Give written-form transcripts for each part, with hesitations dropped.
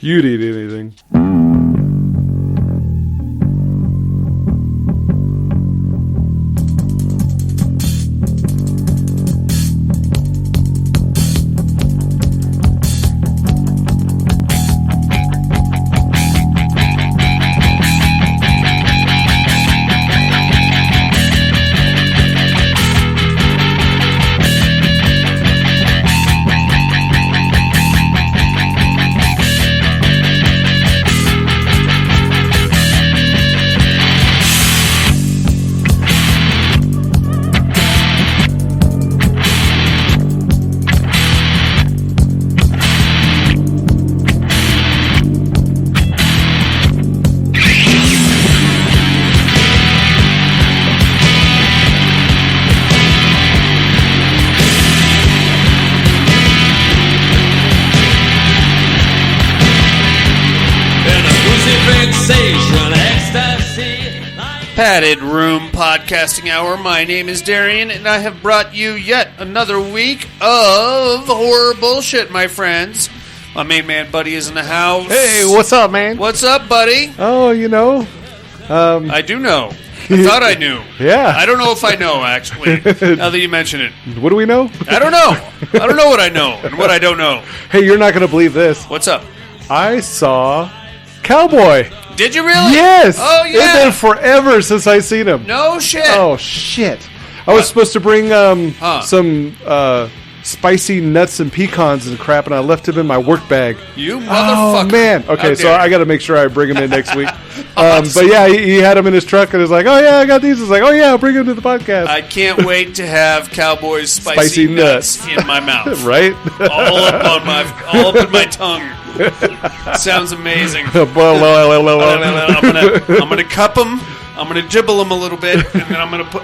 You'd eat anything. Padded Room Podcasting Hour. My name is Darian, and I have brought you yet another week of horror bullshit, my friends. My main man, Buddy, is in the house. Hey, what's up, man? What's up, Buddy? Oh, you know. I do know. I thought I knew. Yeah. I don't know if I know, actually, now that you mention it. What do we know? I don't know. I don't know what I know and what I don't know. Hey, you're not going to believe this. What's up? I saw Cowboy. Did you really? Yes. Oh, yeah. It's been forever since I seen him. No shit. Oh, shit. I was supposed to bring some spicy nuts and pecans and crap, and I left him in my work bag. You motherfucker. Oh, man. Okay, so I got to make sure I bring him in next week. But yeah, he had him in his truck, and he's like, oh, yeah, I got these. It's like, oh, yeah, I'll bring him to the podcast. I can't wait to have Cowboy's spicy nuts in my mouth. Right? all up in my tongue. Sounds amazing. I'm gonna cup them. I'm gonna jibble them a little bit, and then I'm gonna put.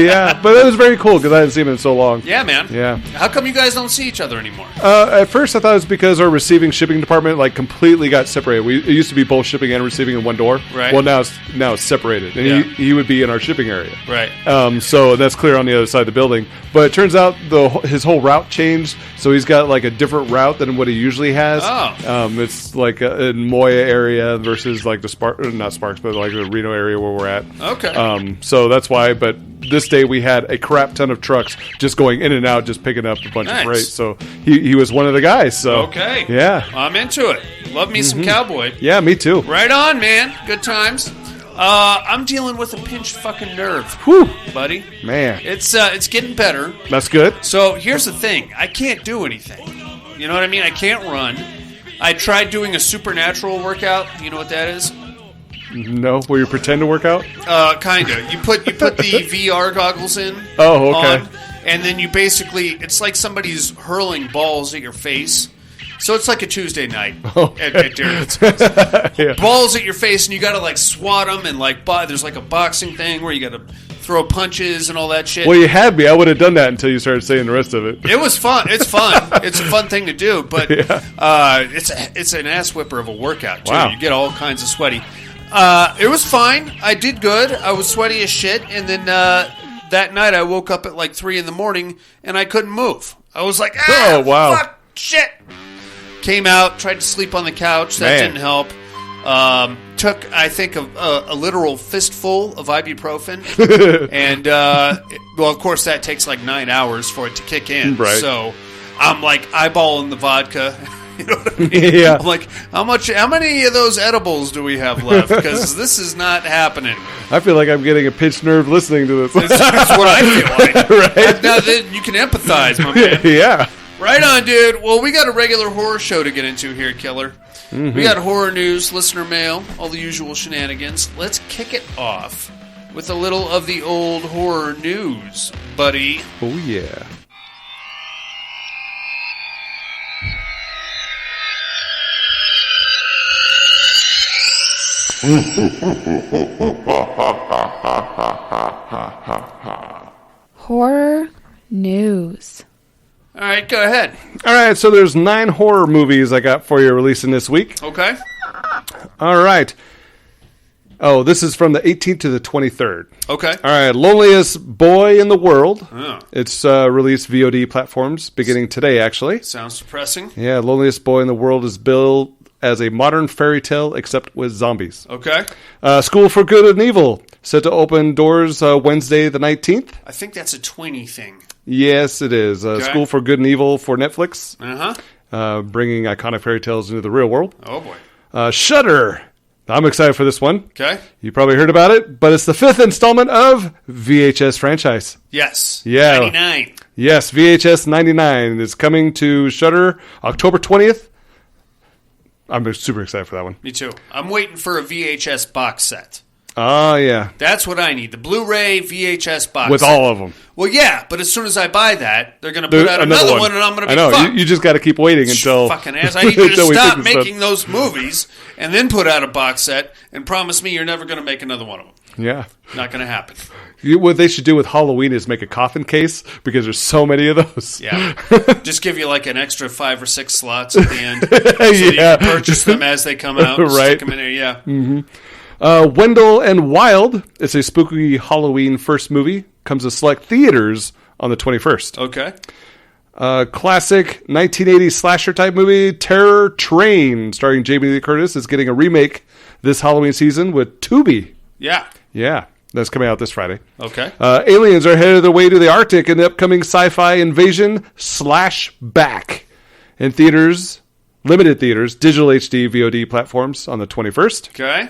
Yeah, but it was very cool because I hadn't seen him in so long. Yeah, man. Yeah. How come you guys don't see each other anymore? At first, I thought it was because our receiving shipping department completely got separated. It used to be both shipping and receiving in one door. Right. Well, now it's separated, and he would be in our shipping area. Right. So that's clear on the other side of the building. But it turns out his whole route changed, so he's got a different route than what he usually has. Oh. It's in Moya area versus not Sparks, but the Reno area where we're at. Okay. So that's why. But this day we had a crap ton of trucks just going in and out, just picking up a bunch of freight. So he was one of the guys. So okay. Yeah. I'm into it. Love me some Cowboy. Yeah, me too. Right on, man. Good times. I'm dealing with a pinched fucking nerve. Whew. Buddy. Man. It's getting better. That's good. So here's the thing. I can't do anything. You know what I mean? I can't run. I tried doing a supernatural workout. You know what that is? No, where you pretend to work out? Kinda. You put the VR goggles in. Oh, okay. And then you basically, it's like somebody's hurling balls at your face. So it's like a Tuesday night at Darren's house. Yeah. Balls at your face, and you got to swat them, and there's a boxing thing where you got to throw punches and all that shit. Well, you had me. I would have done that until you started saying the rest of it. It was fun. It's fun. It's a fun thing to do, but it's an ass whipper of a workout too. Wow. You get all kinds of sweaty. It was fine. I did good. I was sweaty as shit, and then that night I woke up at 3 in the morning and I couldn't move. I was like, oh wow, fuck, shit. Came out, tried to sleep on the couch. That didn't help. Took, I think, a literal fistful of ibuprofen. And, of course, that takes 9 hours for it to kick in. Right. So I'm eyeballing the vodka. You know what I mean? Yeah. I'm how many of those edibles do we have left? Because this is not happening. I feel like I'm getting a pinched nerve listening to this. That's what I feel like. Right? Now that you can empathize, my man. Yeah. Right on, dude. Well, we got a regular horror show to get into here, Killer. Mm-hmm. We got horror news, listener mail, all the usual shenanigans. Let's kick it off with a little of the old horror news, buddy. Oh, yeah. Horror news. All right, go ahead. All right, so there's 9 horror movies I got for you releasing this week. Okay. All right. Oh, this is from the 18th to the 23rd. Okay. All right, Loneliest Boy in the World. Oh. It's released VOD platforms beginning today, actually. Sounds depressing. Yeah, Loneliest Boy in the World is billed as a modern fairy tale except with zombies. Okay. School for Good and Evil, set to open doors Wednesday the 19th. I think that's a Twinnie thing. Yes, it is. Okay. School for Good and Evil for Netflix. Uh-huh. Bringing iconic fairy tales into the real world. Oh, boy. Shudder. I'm excited for this one. Okay. You probably heard about it, but it's the 5th installment of VHS franchise. Yes. Yeah. 99. Yes, VHS 99 is coming to Shudder October 20th. I'm super excited for that one. Me too. I'm waiting for a VHS box set. Oh, yeah. That's what I need. The Blu-ray VHS box With set. all of them. Well, yeah, but as soon as I buy that, they're going to put out another one, and I'm going to be fucked. fucked. You just got to keep waiting until... Fucking ass. I need you to until we stop fix this making stuff. those movies and then put out a box set and promise me you're never going to make another one of them. Yeah. Not going to happen. What they should do with Halloween is make a coffin case because there's so many of those. Yeah. Just give you like an extra 5 or 6 slots at the end. So that you can purchase them as they come out. Right. Stick them in there, yeah. Mm-hmm. Wendell and Wild. It's a spooky Halloween first movie. Comes to select theaters on the 21st. Okay. Classic 1980 slasher type movie, Terror Train, starring Jamie Lee Curtis, is getting a remake this Halloween season with Tubi. Yeah. Yeah. That's coming out this Friday. Okay. Aliens are headed their way to the Arctic in the upcoming sci-fi invasion /back in theaters, limited theaters, digital HD VOD platforms on the 21st. Okay.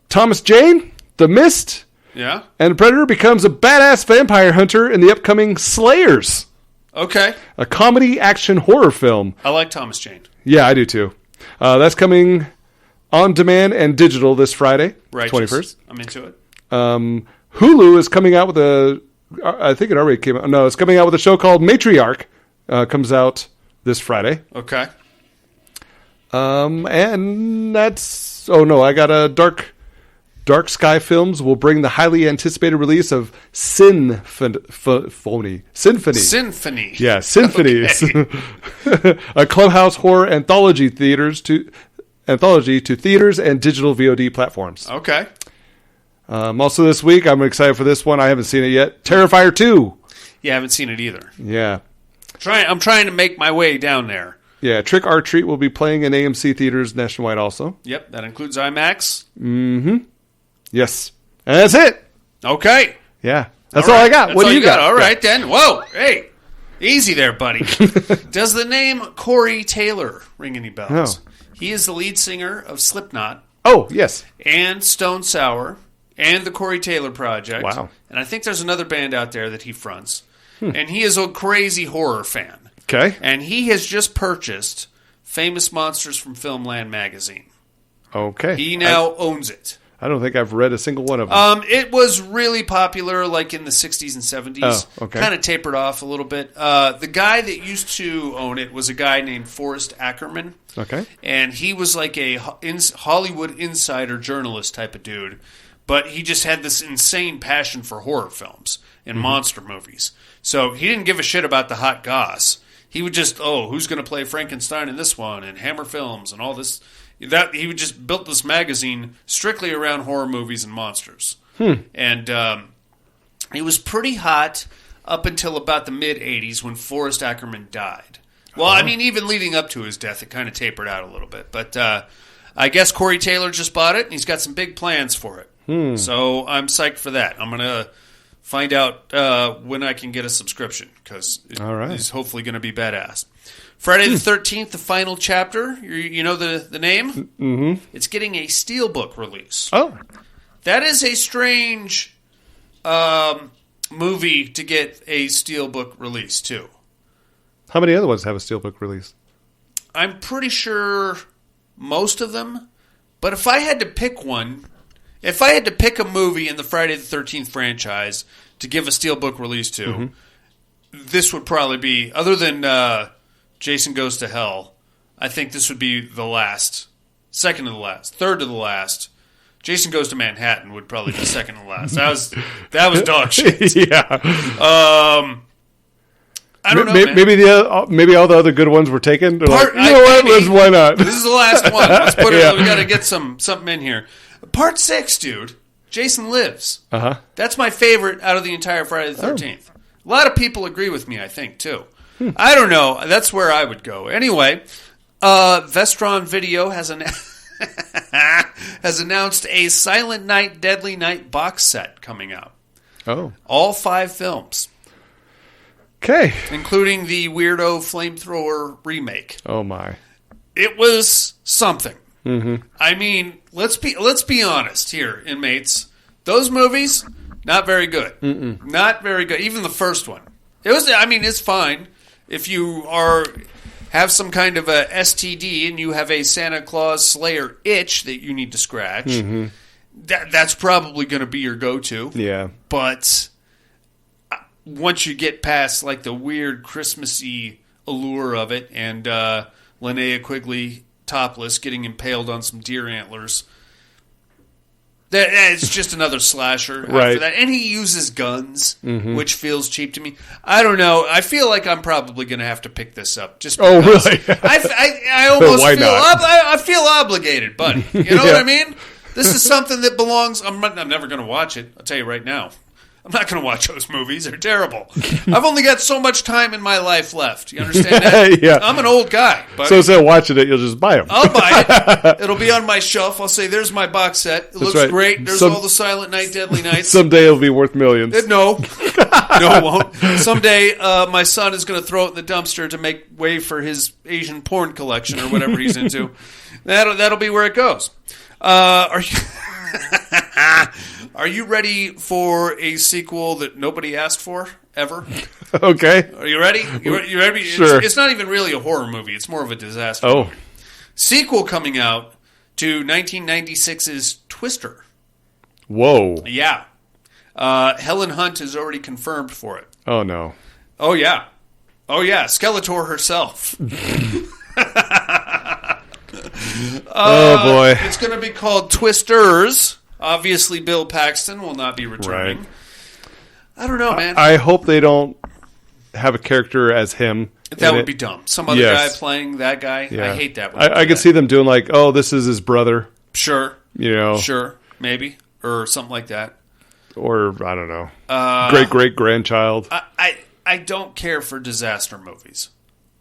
Thomas Jane, The Mist, Yeah. and Predator becomes a badass vampire hunter in the upcoming Slayers, Okay. a comedy action horror film. I like Thomas Jane. Yeah, I do too. That's coming on demand and digital this Friday, Righteous. 21st. I'm into it. Hulu is coming out with I think it already came out. No, it's coming out with a show called Matriarch. Comes out this Friday. Okay. And that's... Oh, no, I got a Dark Sky Films will bring the highly anticipated release of Symphony. Symphony. Yeah, Symphonies. Okay. A clubhouse horror anthology to theaters and digital VOD platforms. Okay. Also this week, I'm excited for this one. I haven't seen it yet. Terrifier 2. Yeah, I haven't seen it either. Yeah. I'm trying to make my way down there. Yeah, Trick or Treat will be playing in AMC theaters nationwide also. Yep, that includes IMAX. Mm-hmm. Yes. And that's it. Okay. Yeah. That's all I got. That's what all do you got? All right, then. Whoa. Hey. Easy there, buddy. Does the name Corey Taylor ring any bells? No. He is the lead singer of Slipknot Oh, yes. and Stone Sour and the Corey Taylor Project. Wow. And I think there's another band out there that he fronts. And he is a crazy horror fan. Okay. And he has just purchased Famous Monsters from Filmland magazine. Okay. He now owns it. I don't think I've read a single one of them. It was really popular like in the 60s and 70s. Oh, okay. Kind of tapered off a little bit. The guy that used to own it was a guy named Forrest Ackerman. Okay. And he was like a Hollywood insider journalist type of dude. But he just had this insane passion for horror films and monster movies. So he didn't give a shit about the hot goss. He would just, who's going to play Frankenstein in this one? And Hammer Films and all this. He would just built this magazine strictly around horror movies and monsters. And it was pretty hot up until about the mid-'80s when Forrest Ackerman died. Well, I mean, even leading up to his death, it kind of tapered out a little bit. But I guess Corey Taylor just bought it, and he's got some big plans for it. So I'm psyched for that. I'm going to find out when I can get a subscription because it's hopefully going to be badass. Friday the 13th, the final chapter. You know the name? Mm-hmm. It's getting a steelbook release. Oh. That is a strange movie to get a steelbook release, too. How many other ones have a steelbook release? I'm pretty sure most of them. But if I had to pick one, if I had to pick a movie in the Friday the 13th franchise to give a steelbook release to, this would probably be, other than Jason Goes to Hell, I think this would be the last, second to the last, third to the last. Jason Goes to Manhattan would probably be second to last. That was dog shit. Yeah. I don't know, maybe man. Maybe all the other good ones were taken. Why not? This is the last one. Let's put it. We got to get something in here. Part 6, dude. Jason Lives. Uh-huh. That's my favorite out of the entire Friday the 13th. A lot of people agree with me, I think, too. I don't know. That's where I would go. Anyway, Vestron Video has announced a Silent Night, Deadly Night box set coming out. Oh. All 5 films. Okay. Including the weirdo flamethrower remake. Oh, my. It was something. Mm-hmm. I mean, let's be honest here, inmates. Those movies, not very good. Mm-mm. Not very good. Even the first one. It's fine. If you have some kind of a STD and you have a Santa Claus Slayer itch that you need to scratch, mm-hmm. that's probably going to be your go-to. Yeah. But once you get past like the weird Christmassy allure of it and Linnea Quigley topless getting impaled on some deer antlers, it's just another slasher right. after that. And he uses guns, mm-hmm. which feels cheap to me. I don't know. I feel like I'm probably going to have to pick this up. Just oh, because really? I almost Why feel not? I feel obligated, buddy. You know Yeah. what I mean? This is something that belongs. I'm never going to watch it. I'll tell you right now. I'm not going to watch those movies. They're terrible. I've only got so much time in my life left. You understand that? Yeah. I'm an old guy. Buddy. So instead of watching it, you'll just buy them. I'll buy it. It'll be on my shelf. I'll say, there's my box set. It looks right. great. There's all the Silent Night, Deadly Nights. Someday it'll be worth millions. No. No, it won't. Someday my son is going to throw it in the dumpster to make way for his Asian porn collection or whatever he's into. That'll be where it goes. Are you ready for a sequel that nobody asked for ever? Okay. Are you ready? You ready? Sure. It's not even really a horror movie. It's more of a disaster Oh. movie. Sequel coming out to 1996's Twister. Whoa. Yeah. Helen Hunt is already confirmed for it. Oh, no. Oh, yeah. Oh, yeah. Skeletor herself. Oh, boy. It's going to be called Twisters. Obviously, Bill Paxton will not be returning. Right. I don't know, man. I hope they don't have a character as him. That would be dumb. Some other guy playing that guy. Yeah. I hate that. I could see them doing like, oh, this is his brother. Sure. You know. Sure. Maybe. Or something like that. Or, I don't know. Great-great-grandchild. I don't care for disaster movies.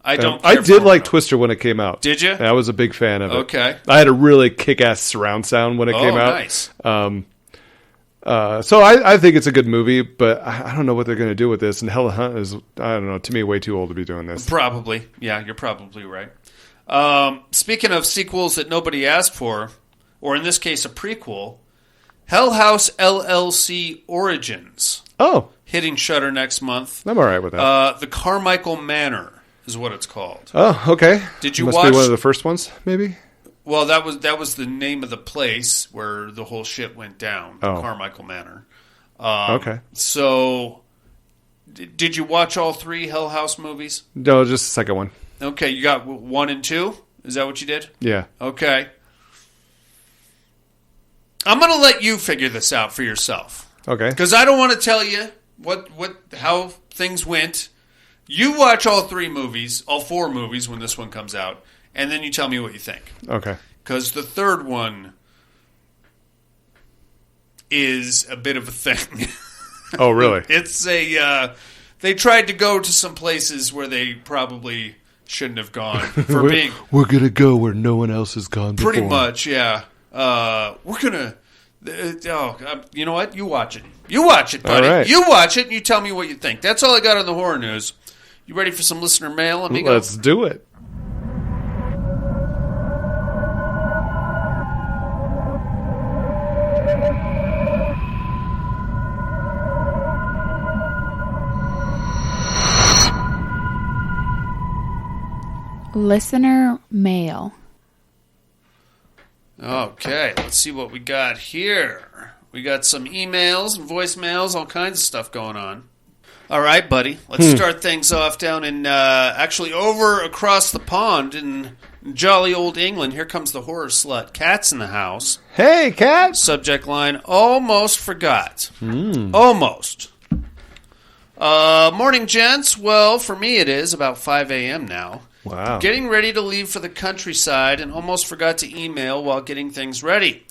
I did like Twister when it came out. Did you? I was a big fan of it. Okay. I had a really kick-ass surround sound when it came out. Nice. So I think it's a good movie, but I don't know what they're going to do with this. And Helen Hunt is, I don't know, to me, way too old to be doing this. Probably. Yeah, you're probably right. Speaking of sequels that nobody asked for, or in this case, a prequel, Hell House LLC Origins. Oh. Hitting Shudder next month. I'm all right with that. The Carmichael Manor is what it's called. Oh, okay. Did you Must watch? be one of the first ones, maybe? Well, that was the name of the place where the whole shit went down. The Carmichael Manor. Okay. So, did you watch all 3 Hell House movies? No, just the second one. Okay, you got 1 and 2? Is that what you did? Yeah. Okay. I'm going to let you figure this out for yourself. Okay. Because I don't want to tell you how things went. You watch all 3 movies, all 4 movies when this one comes out, and then you tell me what you think. Okay. Because the third one is a bit of a thing. Oh, really? It's a... they tried to go to some places where they probably shouldn't have gone. We're going to go where no one else has gone before. Pretty much, yeah. We're going to... you know what? You watch it. You watch it, buddy. All right. You watch it, and you tell me what you think. That's all I got on the horror news. You ready for some listener mail, amigo? Let's do it. Listener mail. Okay, let's see what we got here. We got some emails and voicemails, all kinds of stuff going on. All right, buddy. Let's start things off down in, actually over across the pond in jolly old England. Here comes the horror slut. Cat's in the house. Hey, Cat. Subject line, almost forgot. Almost. Morning, gents. Well, for me it is about 5 a.m. now. Wow. Getting ready to leave for the countryside and almost forgot to email while getting things ready.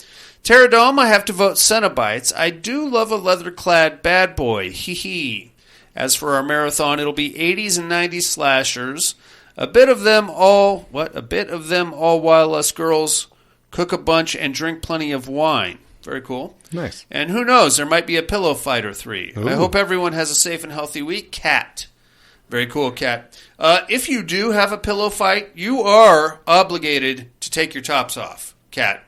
Pterodome, I have to vote Cenobites. I do love a leather-clad bad boy. Hee hee. As for our marathon, it'll be 80s and 90s slashers. A bit of them all while us girls cook a bunch and drink plenty of wine. Very cool. Nice. And who knows, there might be a Pillow Fight or 3. Ooh. I hope everyone has a safe and healthy week. Cat. Very cool, Cat. If you do have a pillow fight, you are obligated to take your tops off, Cat.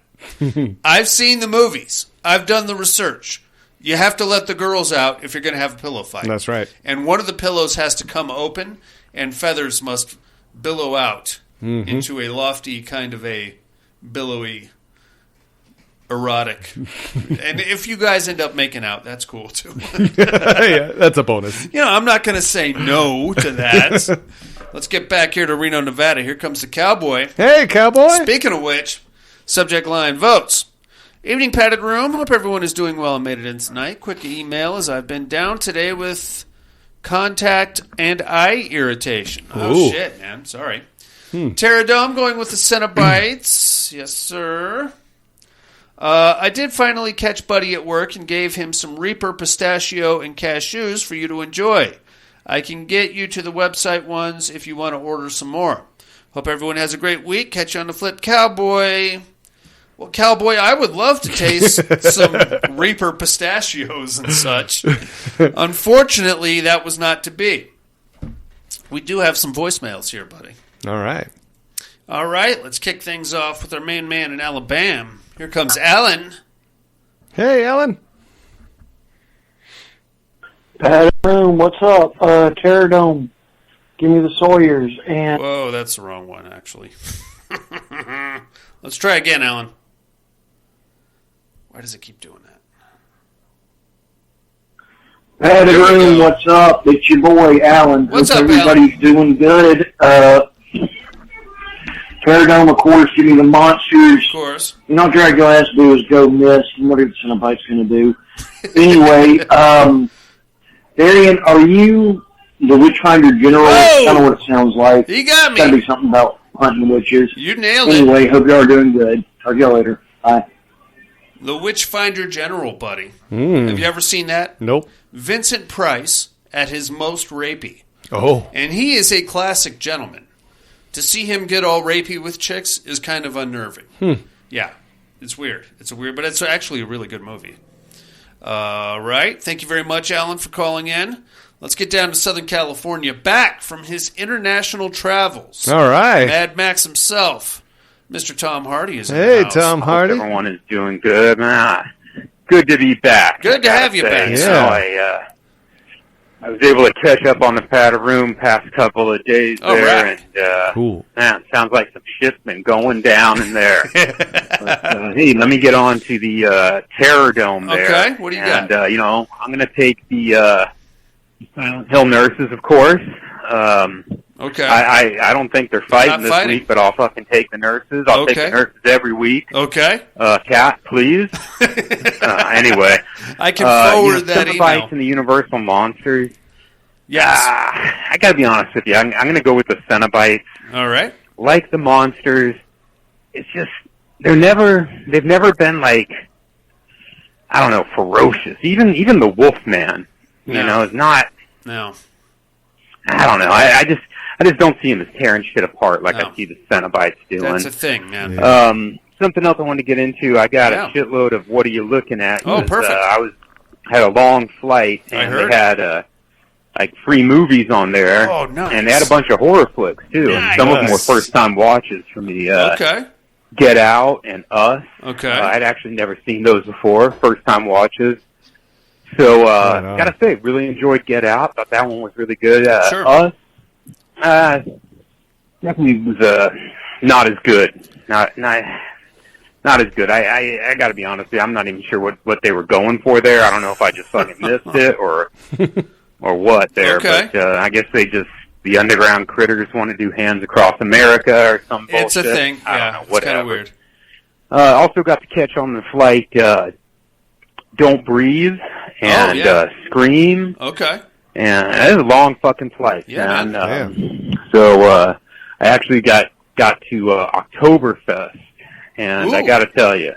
I've seen the movies. I've done the research. You have to let the girls out if you're going to have a pillow fight. That's right. And one of the pillows has to come open, and feathers must billow out into a lofty kind of a billowy, erotic. And if you guys end up making out, that's cool too. Yeah, that's a bonus. I'm not going to say no to that. Let's get back here to Reno, Nevada. Here comes the cowboy. Hey, cowboy. Speaking of which, subject line votes. Evening padded room. Hope everyone is doing well and made it in tonight. Quick email as I've been down today with contact and eye irritation. Oh, shit, man. Sorry. Pterodome going with the Cenobites. Yes, sir. I did finally catch Buddy at work and gave him some Reaper pistachio and cashews for you to enjoy. I can get you to the website ones if you want to order some more. Hope everyone has a great week. Catch you on the flip, cowboy. Well, cowboy, I would love to taste some Reaper pistachios and such. Unfortunately, that was not to be. We do have some voicemails here, buddy. All right. All right, let's kick things off with our main man in Alabama. Here comes Alan. Hey, Alan. Room, what's up? Pterodome, give me the Sawyers. And whoa, that's the wrong one, actually. Let's try again, Alan. Why does it keep doing that? Room, what's up? It's your boy, Alan. What's Hope up, everybody's doing good. Pterodome, of course, give me the Monsters. Of course. All Dracula has to do is go miss, and what are the Cenobites going to do? Anyway, Darian, are you the Witchfinder General? That's kind of what it sounds like. You got me. It's got to be something about hunting witches. You nailed it. Anyway, hope y'all are doing good. Talk to y'all later. Bye. The Witchfinder General, buddy. Have you ever seen that? Nope. Vincent Price at his most rapey. Oh. And he is a classic gentleman. To see him get all rapey with chicks is kind of unnerving. Yeah, it's weird. But it's actually a really good movie. All right. Thank you very much, Alan, for calling in. Let's get down to Southern California, back from his international travels. All right. Mad Max himself, Mr. Tom Hardy is in Hey, the house. Tom Hardy. Everyone is doing good. Good to be back. Good to have you back. Yeah. So I was able to catch up on the padded room past couple of days there, right. and Cool. man, it sounds like some shit's been going down in there. But, hey, let me get on to the Terror Dome there. Okay, what do you got? And I'm going to take the Silent Hill Nurses, of course. Okay. I don't think they're fighting this week, but I'll fucking take the nurses. I'll take the nurses every week. Okay. Cat, please. Anyway. I can forward that email. Cenobites and the Universal Monsters. Yes. I gotta be honest with you. I'm gonna go with the Cenobites. All right. Like the Monsters, it's just, they've never been like, I don't know, ferocious. Even the Wolfman, you know, is not. No. I don't know. I just don't see him as tearing shit apart like I see the Cenobites doing. That's a thing, man. Something else I wanted to get into. I got a shitload of what are you looking at? Oh, perfect. I had a long flight and they had like free movies on there. Oh, nice. And they had a bunch of horror flicks too. Nice. And some of them were first time watches from the Okay. Get Out and Us. Okay. I'd actually never seen those before. First time watches. So, gotta say, really enjoyed Get Out. Thought that one was really good. Sure. Us, definitely was not as good. Not as good. I gotta be honest with you, I'm not even sure what they were going for there. I don't know if I just fucking missed it or what there. Okay. But I guess the underground critters want to do Hands Across America or some bullshit. It's a thing. I Yeah, don't know, it's whatever. kind of weird. Also got to catch on the flight Don't Breathe and Scream. Okay. And it was a long fucking flight. Yeah, man. So I actually got to Oktoberfest, and I got to tell you,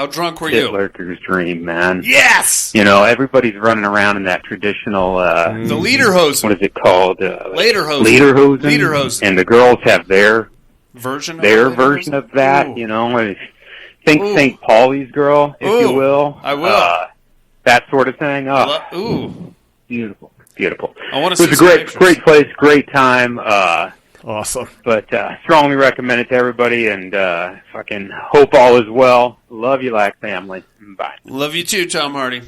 How drunk were Pit you? Lurker's dream, man. Yes! Everybody's running around in that traditional, The lederhosen. what is it called? Lederhosen. Lederhosen. Lederhosen. And the girls have their Version of version of that, Ooh. Think Ooh. St. Pauli's girl, if you will. I will. That sort of thing. Oh, Ooh. beautiful. Beautiful. I want to see It was a some great, pictures. great place, great time. Awesome. But strongly recommend it to everybody, and fucking hope all is well. Love you like family. Bye. Love you too, Tom Hardy.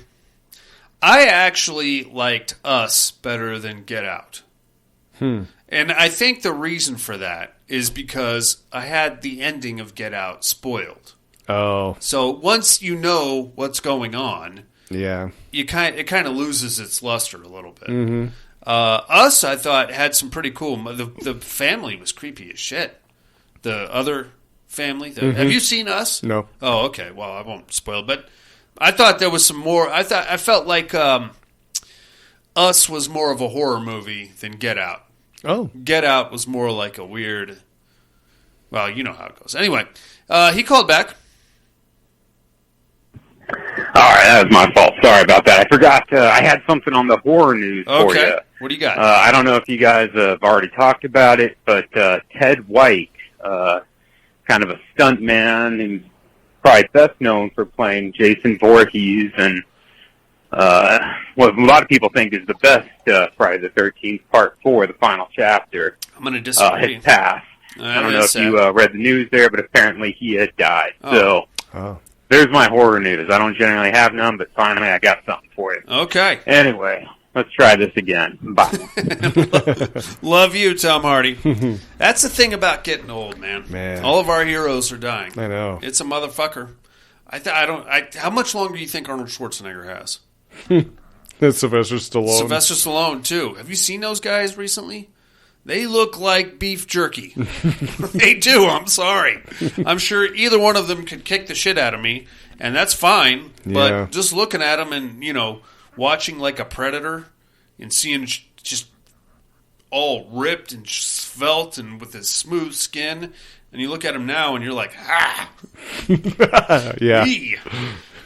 I actually liked Us better than Get Out. And I think the reason for that is because I had the ending of Get Out spoiled. Oh, So once you know what's going on, yeah. it kind of loses its luster a little bit. Us, I thought, had some pretty cool. The family was creepy as shit. The other family. Have you seen Us? No. Oh, okay. Well, I won't spoil. But I thought there was some more. I felt like Us was more of a horror movie than Get Out. Oh, Get Out was more like a weird. Well, you know how it goes. Anyway, he called back. All right, that was my fault. Sorry about that. I forgot. I had something on the horror news for you. What do you got? I don't know if you guys have already talked about it, but Ted White, kind of a stunt man, who's probably best known for playing Jason Voorhees, and what a lot of people think is the best Friday the 13th Part 4, the final chapter, I'm going to disagree. has passed. I don't know if you read the news there, but apparently he had died. Oh. So there's my horror news. I don't generally have none, but finally I got something for you. Okay. Anyway, let's try this again. Bye. Love you, Tom Hardy. That's the thing about getting old, man. All of our heroes are dying. I know. It's a motherfucker. How much longer do you think Arnold Schwarzenegger has? It's Sylvester Stallone. Sylvester Stallone, too. Have you seen those guys recently? They look like beef jerky. They do. I'm sorry. I'm sure either one of them could kick the shit out of me, and that's fine. But Yeah. just looking at them and, watching like a predator and seeing just all ripped and svelte and with his smooth skin, and you look at him now and you're like, Yeah. Eee.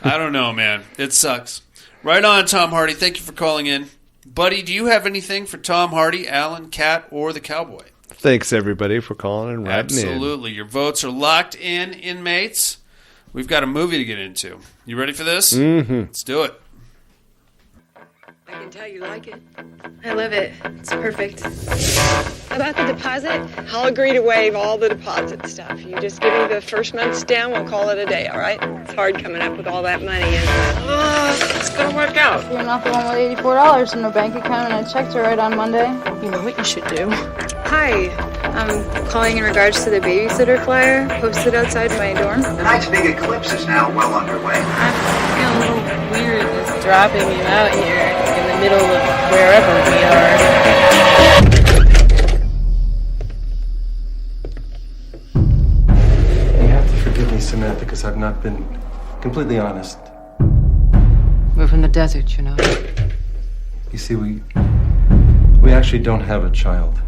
I don't know, man. It sucks. Right on, Tom Hardy. Thank you for calling in. Buddy, do you have anything for Tom Hardy, Alan, Kat, or the Cowboy? Thanks, everybody, for calling and writing in. Absolutely. Your votes are locked in, inmates. We've got a movie to get into. You ready for this? Mm-hmm. Let's do it. I can tell you like it. I love it. It's perfect. About the deposit, I'll agree to waive all the deposit stuff. You just give me the first month's down, we'll call it a day, all right? It's hard coming up with all that money. It's going to work out. You're not the one with $84 in the bank account, and I checked it right on Monday. You know what you should do? Hi. I'm calling in regards to the babysitter flyer posted outside my dorm. Tonight's big eclipse is now well underway. I feel a little weird just dropping you out here in the middle of wherever we are. You have to forgive me, Samantha, because I've not been completely honest. We're from the desert, you know. You see, we actually don't have a child.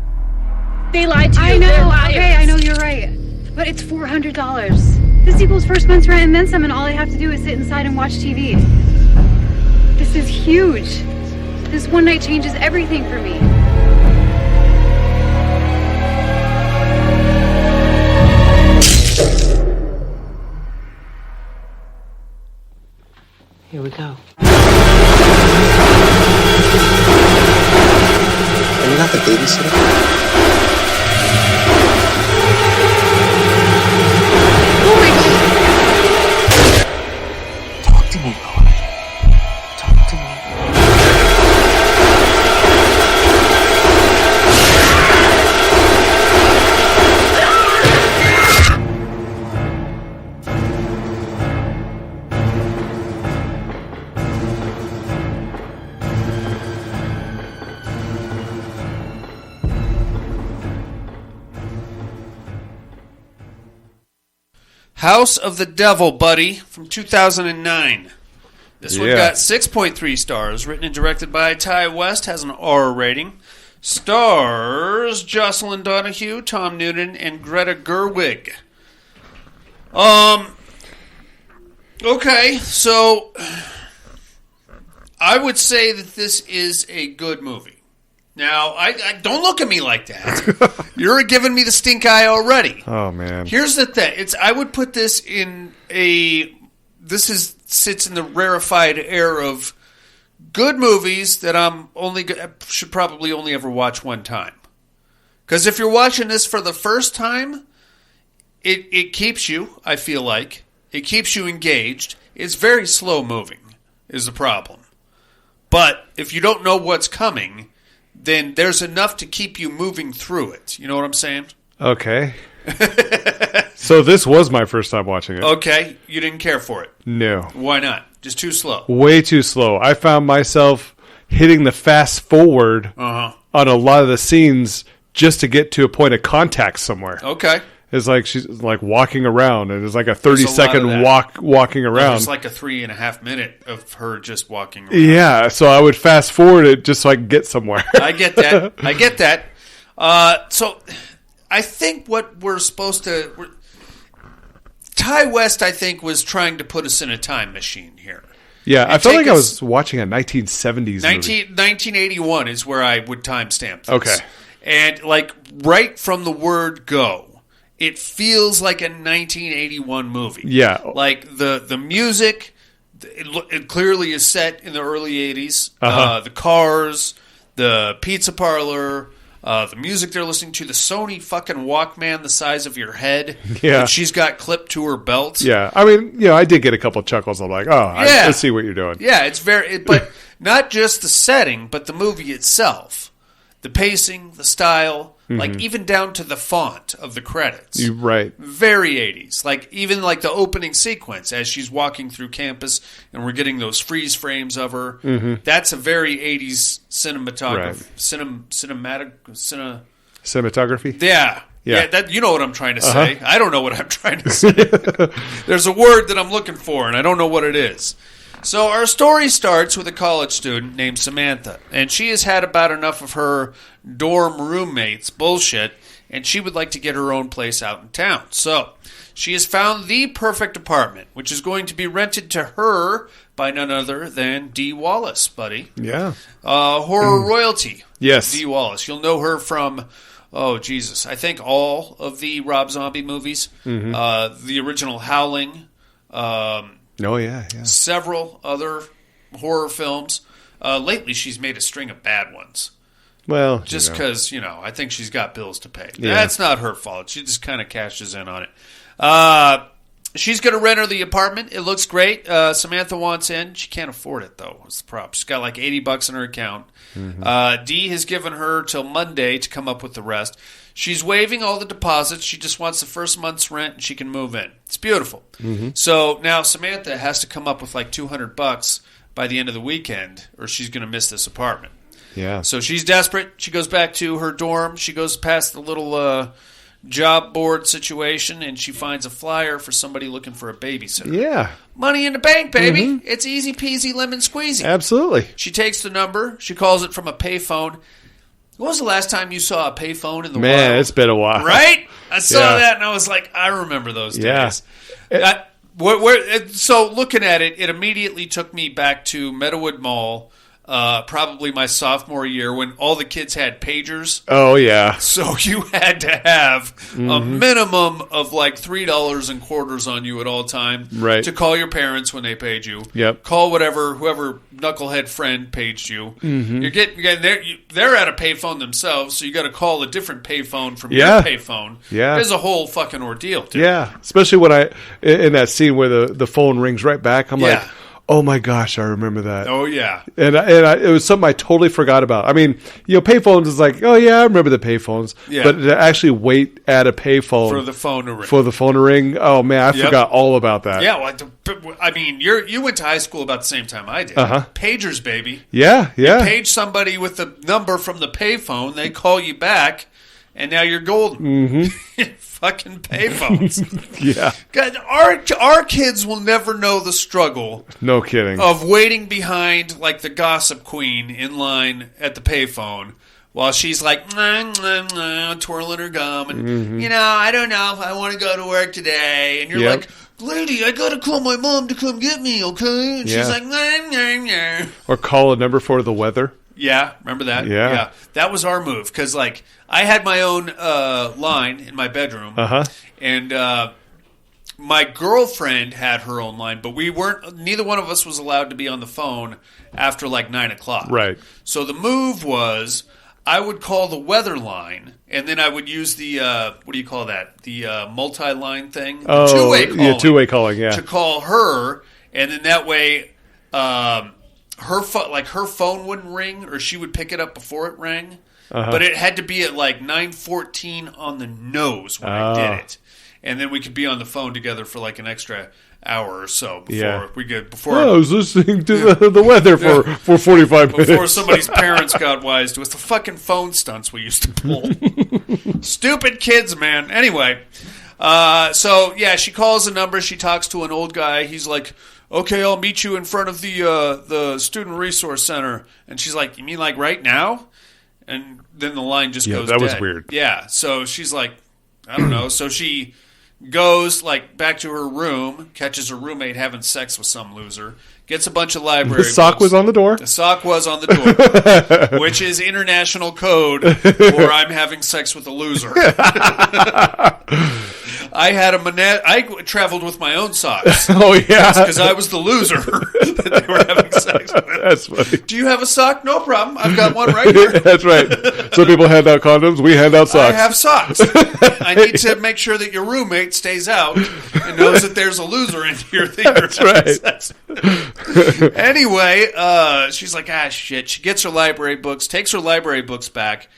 They lied to you. I know. Okay, I know you're right. But it's $400. This equals first month's rent and then some, and all I have to do is sit inside and watch TV. This is huge. This one night changes everything for me. Here we go. Are you not the babysitter? Talk to me, boy. Talk to me. House of the Devil, buddy, from 2009. This one Yeah. got 6.3 stars. Written and directed by Ty West. Has an R rating. Stars Jocelyn Donahue, Tom Noonan, and Greta Gerwig. Okay, so I would say that this is a good movie. Now, I don't look at me like that. You're giving me the stink eye already. Oh man. Here's the thing. I would put this in sits in the rarefied air of good movies that should probably only ever watch one time. Because if you're watching this for the first time, it keeps you, I feel like. It keeps you engaged. It's very slow moving is the problem. But if you don't know what's coming, then there's enough to keep you moving through it. You know what I'm saying? Okay. So this was my first time watching it. Okay. You didn't care for it. No. Why not? Just too slow. Way too slow. I found myself hitting the fast forward on a lot of the scenes just to get to a point of contact somewhere. Okay. It's like she's like walking around, and it's like a 30-second walking around. It's like a 3.5 minute of her just walking around. Yeah, so I would fast forward it just so I can get somewhere. I get that. So I think what we're supposed to... Ty West, I think, was trying to put us in a time machine here. Yeah, I felt like I was watching a 1970s movie. 1981 is where I would timestamp this. Okay. And like right from the word go, it feels like a 1981 movie. Yeah. Like the music, it clearly is set in the early 80s. The cars, the pizza parlor, the music they're listening to, the Sony fucking Walkman the size of your head that she's got clipped to her belt. Yeah. I mean, I did get a couple chuckles. I'm like, I see what you're doing. Yeah, it's but not just the setting, but the movie itself. The pacing, the style, like even down to the font of the credits. You're right. Very 80s. Like even like the opening sequence as she's walking through campus and we're getting those freeze frames of her. That's a very 80s cinematography. Yeah. That you know what I'm trying to say. I don't know what I'm trying to say. There's a word that I'm looking for and I don't know what it is. So our story starts with a college student named Samantha, and she has had about enough of her dorm roommates' bullshit, and she would like to get her own place out in town. So she has found the perfect apartment, which is going to be rented to her by none other than Dee Wallace, buddy. Yeah. Horror royalty. Yes. Dee Wallace. You'll know her from... Oh, Jesus. I think all of the Rob Zombie movies. The original Howling. Several other horror films. Lately, she's made a string of bad ones. Well, just because, I think she's got bills to pay. Yeah. That's not her fault. She just kind of cashes in on it. She's going to rent her the apartment. It looks great. Samantha wants in. She can't afford it, though. It's the problem. She's got like $80 in her account. Dee has given her till Monday to come up with the rest. She's waiving all the deposits. She just wants the first month's rent, and she can move in. It's beautiful. So now Samantha has to come up with like $200 by the end of the weekend, or she's going to miss this apartment. Yeah. So she's desperate. She goes back to her dorm. She goes past the little job board situation, and she finds a flyer for somebody looking for a babysitter. Yeah. Money in the bank, baby. It's easy peasy lemon squeezy. Absolutely. She takes the number. She calls it from a payphone. When was the last time you saw a payphone in the wild? Man, it's been a while. Right? I saw that, and I was like, I remember those days. So looking at it, it immediately took me back to Meadowood Mall, probably my sophomore year, when all the kids had pagers. Oh, yeah. So you had to have a minimum of like $3 and quarters on you at all time to call your parents when they paid you. Yep. Call whoever knucklehead friend paged you. You're getting they're at a payphone themselves, so you got to call a different payphone from your payphone. Yeah. There's a whole fucking ordeal, dude. Yeah, especially when in that scene where the phone rings right back, I'm like, oh my gosh, I remember that. Oh yeah, and it was something I totally forgot about. I mean, payphones is like, oh yeah, I remember the payphones. Yeah. But to actually wait at a payphone for the phone to ring. Oh man, I forgot all about that. Yeah, well, I mean, you went to high school about the same time I did. Pagers, baby. Yeah. You page somebody with the number from the payphone, they call you back, and now you're golden. Fucking payphones. Yeah. God, our kids will never know the struggle. No kidding. Of waiting behind like the gossip queen in line at the payphone while she's like twirling her gum and I don't know if I want to go to work today, and you're like, lady, I gotta call my mom to come get me, okay? And she's like, nah. Or call a number for the weather. Yeah, remember that? Yeah. That was our move, because, like, I had my own line in my bedroom, and my girlfriend had her own line, but neither one of us was allowed to be on the phone after, like, 9 o'clock. Right. So the move was I would call the weather line, and then I would use the, what do you call that? The multi-line thing? Oh, two-way calling. Yeah, two-way calling, yeah. To call her, and then that way... her phone wouldn't ring, or she would pick it up before it rang, but it had to be at like 9:14 on the nose when I did it, and then we could be on the phone together for like an extra hour or so before we get before. I was listening to the weather for 45 minutes before somebody's parents got wise to us. The fucking phone stunts we used to pull. Stupid kids, man. Anyway, so yeah, she calls a number. She talks to an old guy. He's like, okay, I'll meet you in front of the Student Resource Center. And she's like, you mean like right now? And then the line just goes that dead. was weird. Yeah, so she's like, I don't know. So she goes like back to her room, catches her roommate having sex with some loser, gets a bunch of library books. The sock was on the door. The sock was on the door, which is international code for I'm having sex with a loser. I had I traveled with my own socks. Oh, yeah. Because I was the loser that they were having sex with. That's funny. Do you have a sock? No problem. I've got one right here. That's right. Some people hand out condoms. We hand out socks. I have socks. I need to make sure that your roommate stays out and knows that there's a loser in here that you're having sex with. Anyway, she's like, shit. She gets her library books, takes her library books back.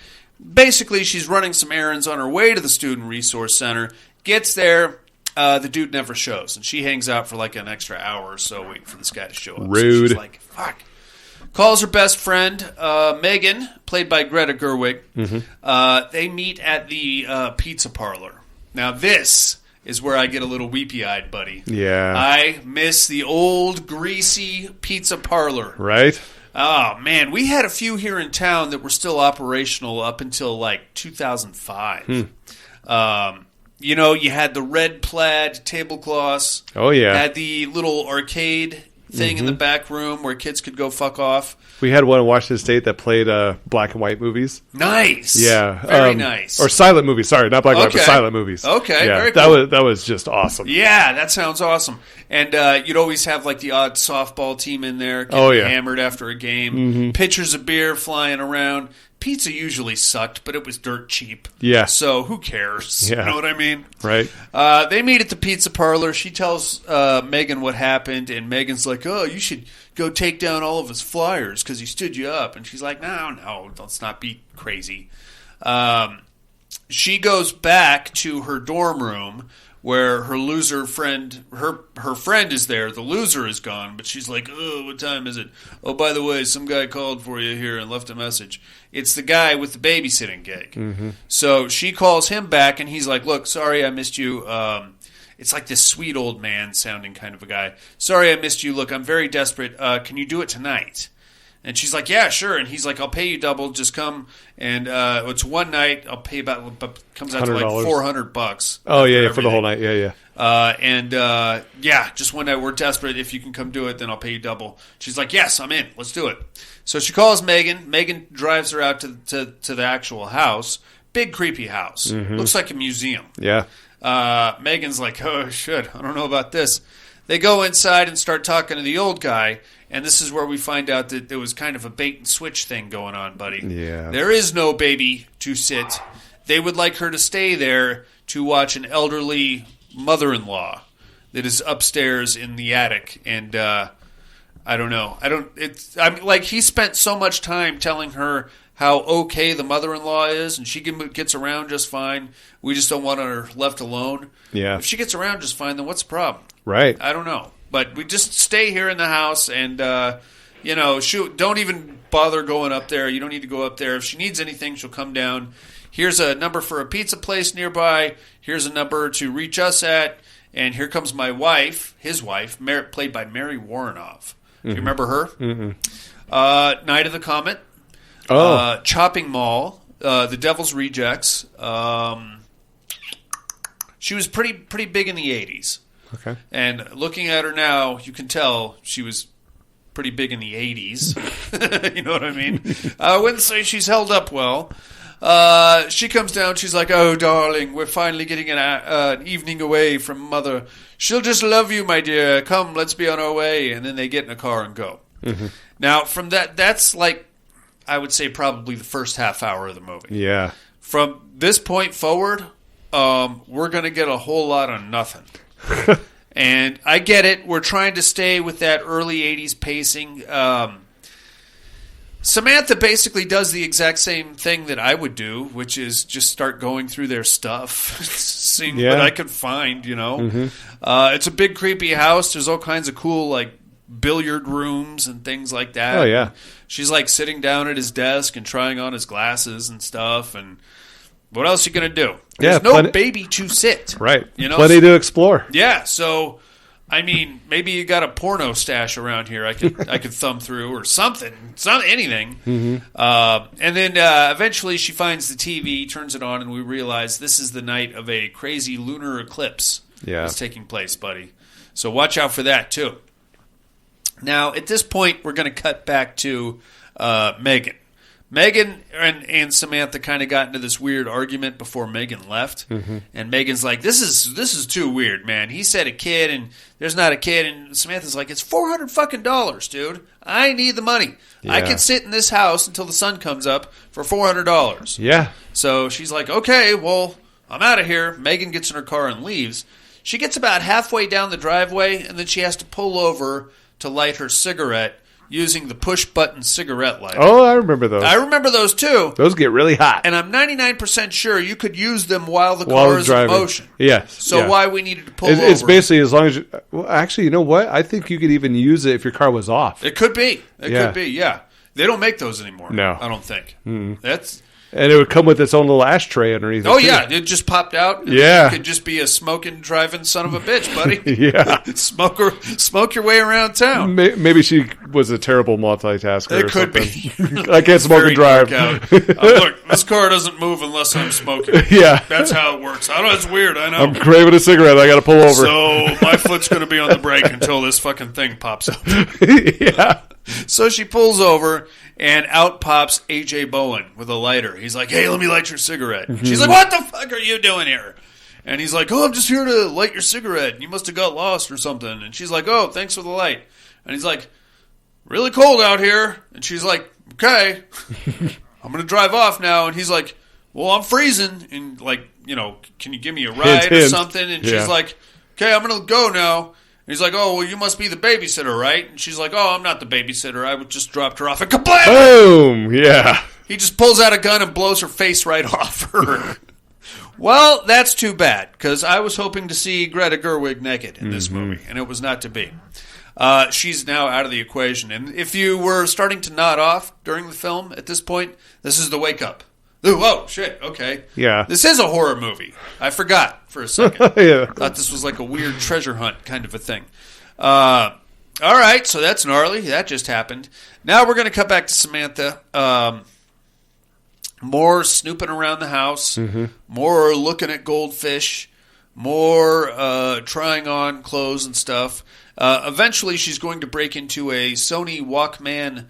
Basically, she's running some errands on her way to the Student Resource Center. Gets there, the dude never shows, and she hangs out for like an extra hour or so waiting for this guy to show up. Rude. So she's like, fuck. Calls her best friend, Megan, played by Greta Gerwig. They meet at the pizza parlor. Now this is where I get a little weepy-eyed, buddy. Yeah. I miss the old, greasy pizza parlor. Right? Oh, man. We had a few here in town that were still operational up until like 2005. You know, you had the red plaid tablecloths. Oh, yeah. Had the little arcade thing in the back room where kids could go fuck off. We had one in Washington State that played black and white movies. Nice. Yeah. Very nice. Or silent movies. Sorry, not black and white, but silent movies. Okay, yeah, very cool. That was just awesome. Yeah, that sounds awesome. And you'd always have like the odd softball team in there getting hammered after a game. Pitchers of beer flying around. Pizza usually sucked, but it was dirt cheap. Yeah. So who cares? Yeah. You know what I mean? Right. They meet at the pizza parlor. She tells Megan what happened, and Megan's like, oh, you should go take down all of his flyers because he stood you up. And she's like, no, let's not be crazy. She goes back to her dorm room where her loser friend, her friend is there. The loser is gone, but she's like, oh, what time is it? Oh, by the way, some guy called for you here and left a message. It's the guy with the babysitting gig. So she calls him back, and he's like, look, sorry I missed you. It's like this sweet old man sounding kind of a guy. Sorry I missed you. Look, I'm very desperate. Can you do it tonight? And she's like, yeah, sure. And he's like, I'll pay you double. Just come. And it's one night. I'll pay comes out to like $400. Oh, yeah, for the whole night. Yeah. Just one night. We're desperate. If you can come do it, then I'll pay you double. She's like, yes, I'm in. Let's do it. So she calls Megan. Megan drives her out to the actual house. Big, creepy house. Looks like a museum. Yeah. Megan's like, oh, shit. I don't know about this. They go inside and start talking to the old guy. And this is where we find out that there was kind of a bait and switch thing going on, buddy. Yeah. There is no baby to sit. They would like her to stay there to watch an elderly mother-in-law that is upstairs in the attic. And I don't know. I'm like, he spent so much time telling her how okay the mother-in-law is, and she gets around just fine. We just don't want her left alone. Yeah. If she gets around just fine, then what's the problem? Right. I don't know. But we just stay here in the house and, don't even bother going up there. You don't need to go up there. If she needs anything, she'll come down. Here's a number for a pizza place nearby. Here's a number to reach us at. And here comes my wife, his wife, played by Mary Warrenoff. Do you remember her? Night of the Comet. Oh. Chopping Mall. The Devil's Rejects. She was pretty big in the 80s. Okay. And looking at her now, you can tell she was pretty big in the 80s. You know what I mean? I wouldn't say she's held up well. She comes down. She's like, "Oh, darling, we're finally getting an evening away from Mother. She'll just love you, my dear. Come, let's be on our way." And then they get in a car and go. Mm-hmm. Now, from that's like, I would say probably the first half hour of the movie. Yeah. From this point forward, we're going to get a whole lot of nothing. And I get it. We're trying to stay with that early 80s pacing. Samantha basically does the exact same thing that I would do, which is just start going through their stuff, seeing what I could find, you know. Mm-hmm. It's a big, creepy house. There's all kinds of cool, like, billiard rooms and things like that. Oh, yeah. She's, like, sitting down at his desk and trying on his glasses and stuff, and what else are you going to do? There's no baby to sit. Right. You know? Plenty to explore. Yeah, so, I mean, maybe you got a porno stash around here I could thumb through or something, anything. Mm-hmm. And then eventually she finds the TV, turns it on, and we realize this is the night of a crazy lunar eclipse that's taking place, buddy. So watch out for that, too. Now, at this point, we're going to cut back to Megan. Megan and Samantha kind of got into this weird argument before Megan left, and Megan's like, "This is too weird, man. He said a kid, and there's not a kid." And Samantha's like, "It's $400 dude. I need the money. Yeah. I can sit in this house until the sun comes up for $400." Yeah. So she's like, "Okay, well, I'm out of here." Megan gets in her car and leaves. She gets about halfway down the driveway, and then she has to pull over to light her cigarette, using the push-button cigarette lighter. Oh, I remember those. I remember those, too. Those get really hot. And I'm 99% sure you could use them while the car is in motion. Yes. So why we needed to pull over. It's basically as long as you... Well, actually, you know what? I think you could even use it if your car was off. It could be. It could be, yeah. They don't make those anymore. No. I don't think. Mm-hmm. That's... And it would come with its own little ashtray underneath it. Oh, yeah. It just popped out. Yeah. You could just be a smoking, driving son of a bitch, buddy. Yeah. Smoke your way around town. Maybe she was a terrible multitasker It could be. I can't smoke and drive. Look, this car doesn't move unless I'm smoking. Yeah. That's how it works. I know it's weird. I know. I'm craving a cigarette. I got to pull over. So my foot's going to be on the brake until this fucking thing pops up. Yeah. So she pulls over, and out pops A.J. Bowen with a lighter. He's like, "Hey, let me light your cigarette." Mm-hmm. She's like, "What the fuck are you doing here?" And he's like, "Oh, I'm just here to light your cigarette. You must have got lost or something." And she's like, "Oh, thanks for the light." And he's like, "Really cold out here." And she's like, "Okay, I'm going to drive off now." And he's like, "Well, I'm freezing. And, like, you know, can you give me a ride or something?" And she's like, "Okay, I'm going to go now." He's like, "Oh, well, you must be the babysitter, right?" And she's like, "Oh, I'm not the babysitter. I just dropped her off." And kablam! Boom! Yeah. He just pulls out a gun and blows her face right off her. Well, that's too bad, because I was hoping to see Greta Gerwig naked in this movie, and it was not to be. She's now out of the equation. And if you were starting to nod off during the film at this point, this is the wake-up. Ooh, oh, shit, okay. Yeah. This is a horror movie. I forgot for a second. Yeah. Thought this was like a weird treasure hunt kind of a thing. All right, so that's gnarly. That just happened. Now we're going to cut back to Samantha. More snooping around the house. Mm-hmm. More looking at goldfish. More trying on clothes and stuff. Eventually, she's going to break into a Sony Walkman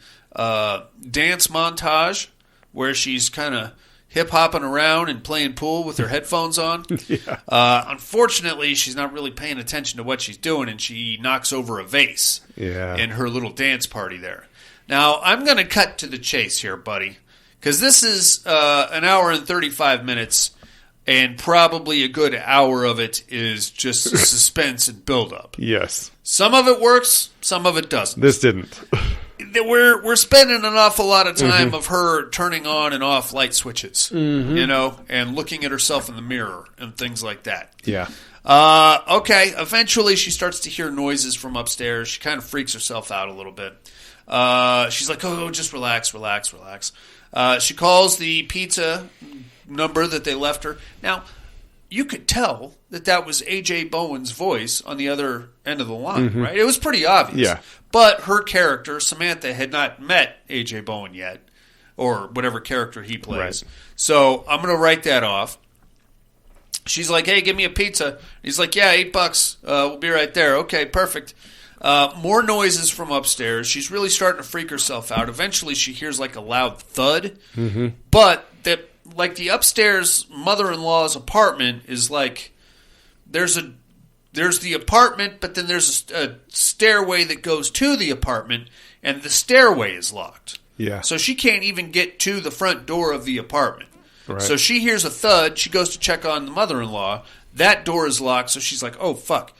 dance montage, where she's kind of hip-hopping around and playing pool with her headphones on. Yeah. Unfortunately, she's not really paying attention to what she's doing, and she knocks over a vase in her little dance party there. Now, I'm going to cut to the chase here, buddy, because this is an hour and 35 minutes, and probably a good hour of it is just suspense and build-up. Yes. Some of it works, some of it doesn't. This didn't. We're spending an awful lot of time of her turning on and off light switches, you know, and looking at herself in the mirror and things like that. Yeah. Okay. Eventually, she starts to hear noises from upstairs. She kind of freaks herself out a little bit. She's like, "Oh, just relax, relax, relax." She calls the pizza number that they left her. Now, you could tell that was A.J. Bowen's voice on the other end of the line, right? It was pretty obvious. Yeah. But her character, Samantha, had not met A.J. Bowen yet, or whatever character he plays. Right. So I'm going to write that off. She's like, hey, give me a pizza. He's like, yeah, $8. We'll be right there. Okay, perfect. More noises from upstairs. She's really starting to freak herself out. Eventually, she hears like a loud thud. Mm-hmm. But that, like the upstairs mother-in-law's apartment is like, there's the apartment, but then there's a stairway that goes to the apartment, and the stairway is locked. Yeah. So she can't even get to the front door of the apartment. Right. So she hears a thud. She goes to check on the mother-in-law. That door is locked, so she's like, oh, fuck.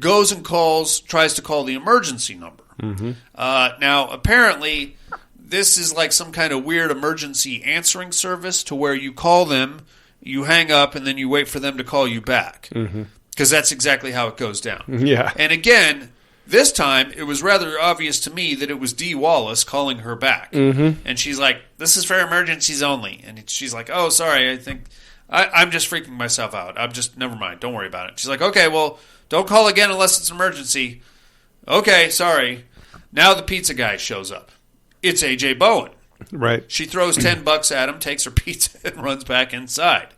Goes and tries to call the emergency number. Mm-hmm. Now, apparently, this is like some kind of weird emergency answering service to where you call them, you hang up, and then you wait for them to call you back. Because that's exactly how it goes down. Yeah. And again, this time, it was rather obvious to me that it was Dee Wallace calling her back. Mm-hmm. And she's like, this is for emergencies only. And she's like, oh, sorry, I think I'm just freaking myself out. Never mind, don't worry about it. She's like, okay, well, don't call again unless it's an emergency. Okay, sorry. Now the pizza guy shows up. It's A.J. Bowen. Right. She throws $10 at him, takes her pizza, and runs back inside.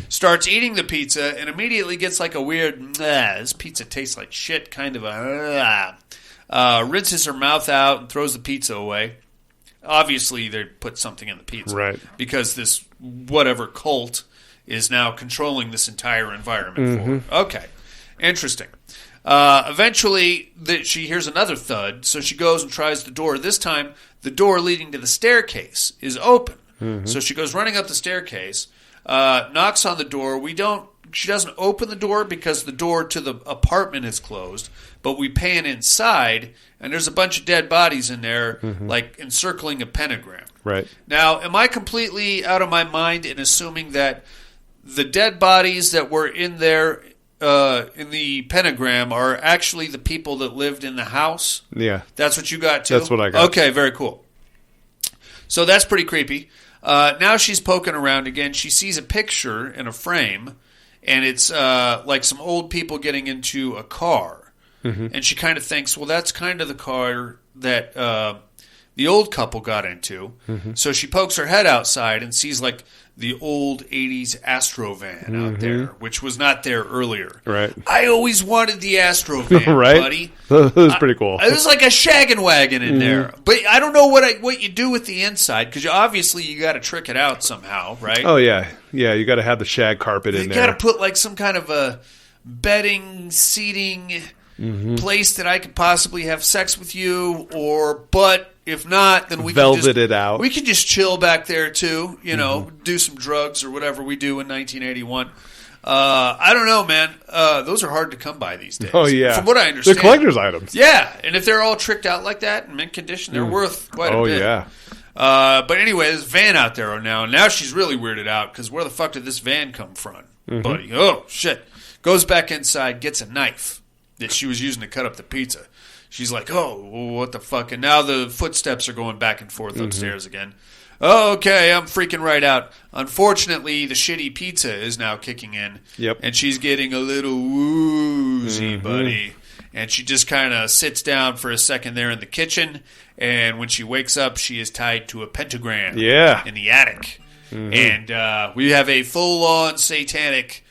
Starts eating the pizza and immediately gets like a weird, this pizza tastes like shit kind of rinses her mouth out and throws the pizza away. Obviously, they put something in the pizza. Right. Because this whatever cult is now controlling this entire environment for her. Okay. Interesting. Eventually, she hears another thud, so she goes and tries the door. This time, the door leading to the staircase is open. Mm-hmm. So she goes running up the staircase, knocks on the door. She doesn't open the door because the door to the apartment is closed, but we pan inside, and there's a bunch of dead bodies in there, like encircling a pentagram. Right. Now, am I completely out of my mind in assuming that the dead bodies that were in there in the pentagram are actually the people that lived in the house? Yeah. That's what you got, too? That's what I got. Okay, very cool. So that's pretty creepy. Now she's poking around again. She sees a picture in a frame, and it's like some old people getting into a car. Mm-hmm. And she kind of thinks, well, that's kind of the car that the old couple got into. Mm-hmm. So she pokes her head outside and sees like the old 80s Astro van out there, which was not there earlier. Right. I always wanted the Astro van, right? buddy. That was pretty cool. It was like a shaggin' wagon in there. But I don't know what you do with the inside, because obviously you got to trick it out somehow, right? Oh, yeah. Yeah, you got to have the shag carpet in there. You got to put like some kind of a bedding, seating place that I could possibly have sex with you, but if not, then we velvet it out. We could just chill back there too, do some drugs or whatever we do in 1981. I don't know, man. Those are hard to come by these days. Oh, yeah. From what I understand. They're collector's items. Yeah, and if they're all tricked out like that in mint condition, they're worth quite a bit. Oh, yeah. But anyway, there's a van out there now, and now she's really weirded out, because where the fuck did this van come from, buddy? Oh, shit. Goes back inside, gets a knife that she was using to cut up the pizza. She's like, oh, what the fuck? And now the footsteps are going back and forth upstairs again. Oh, okay, I'm freaking right out. Unfortunately, the shitty pizza is now kicking in. Yep. And she's getting a little woozy, buddy. And she just kind of sits down for a second there in the kitchen. And when she wakes up, she is tied to a pentagram in the attic. And we have a full-on satanic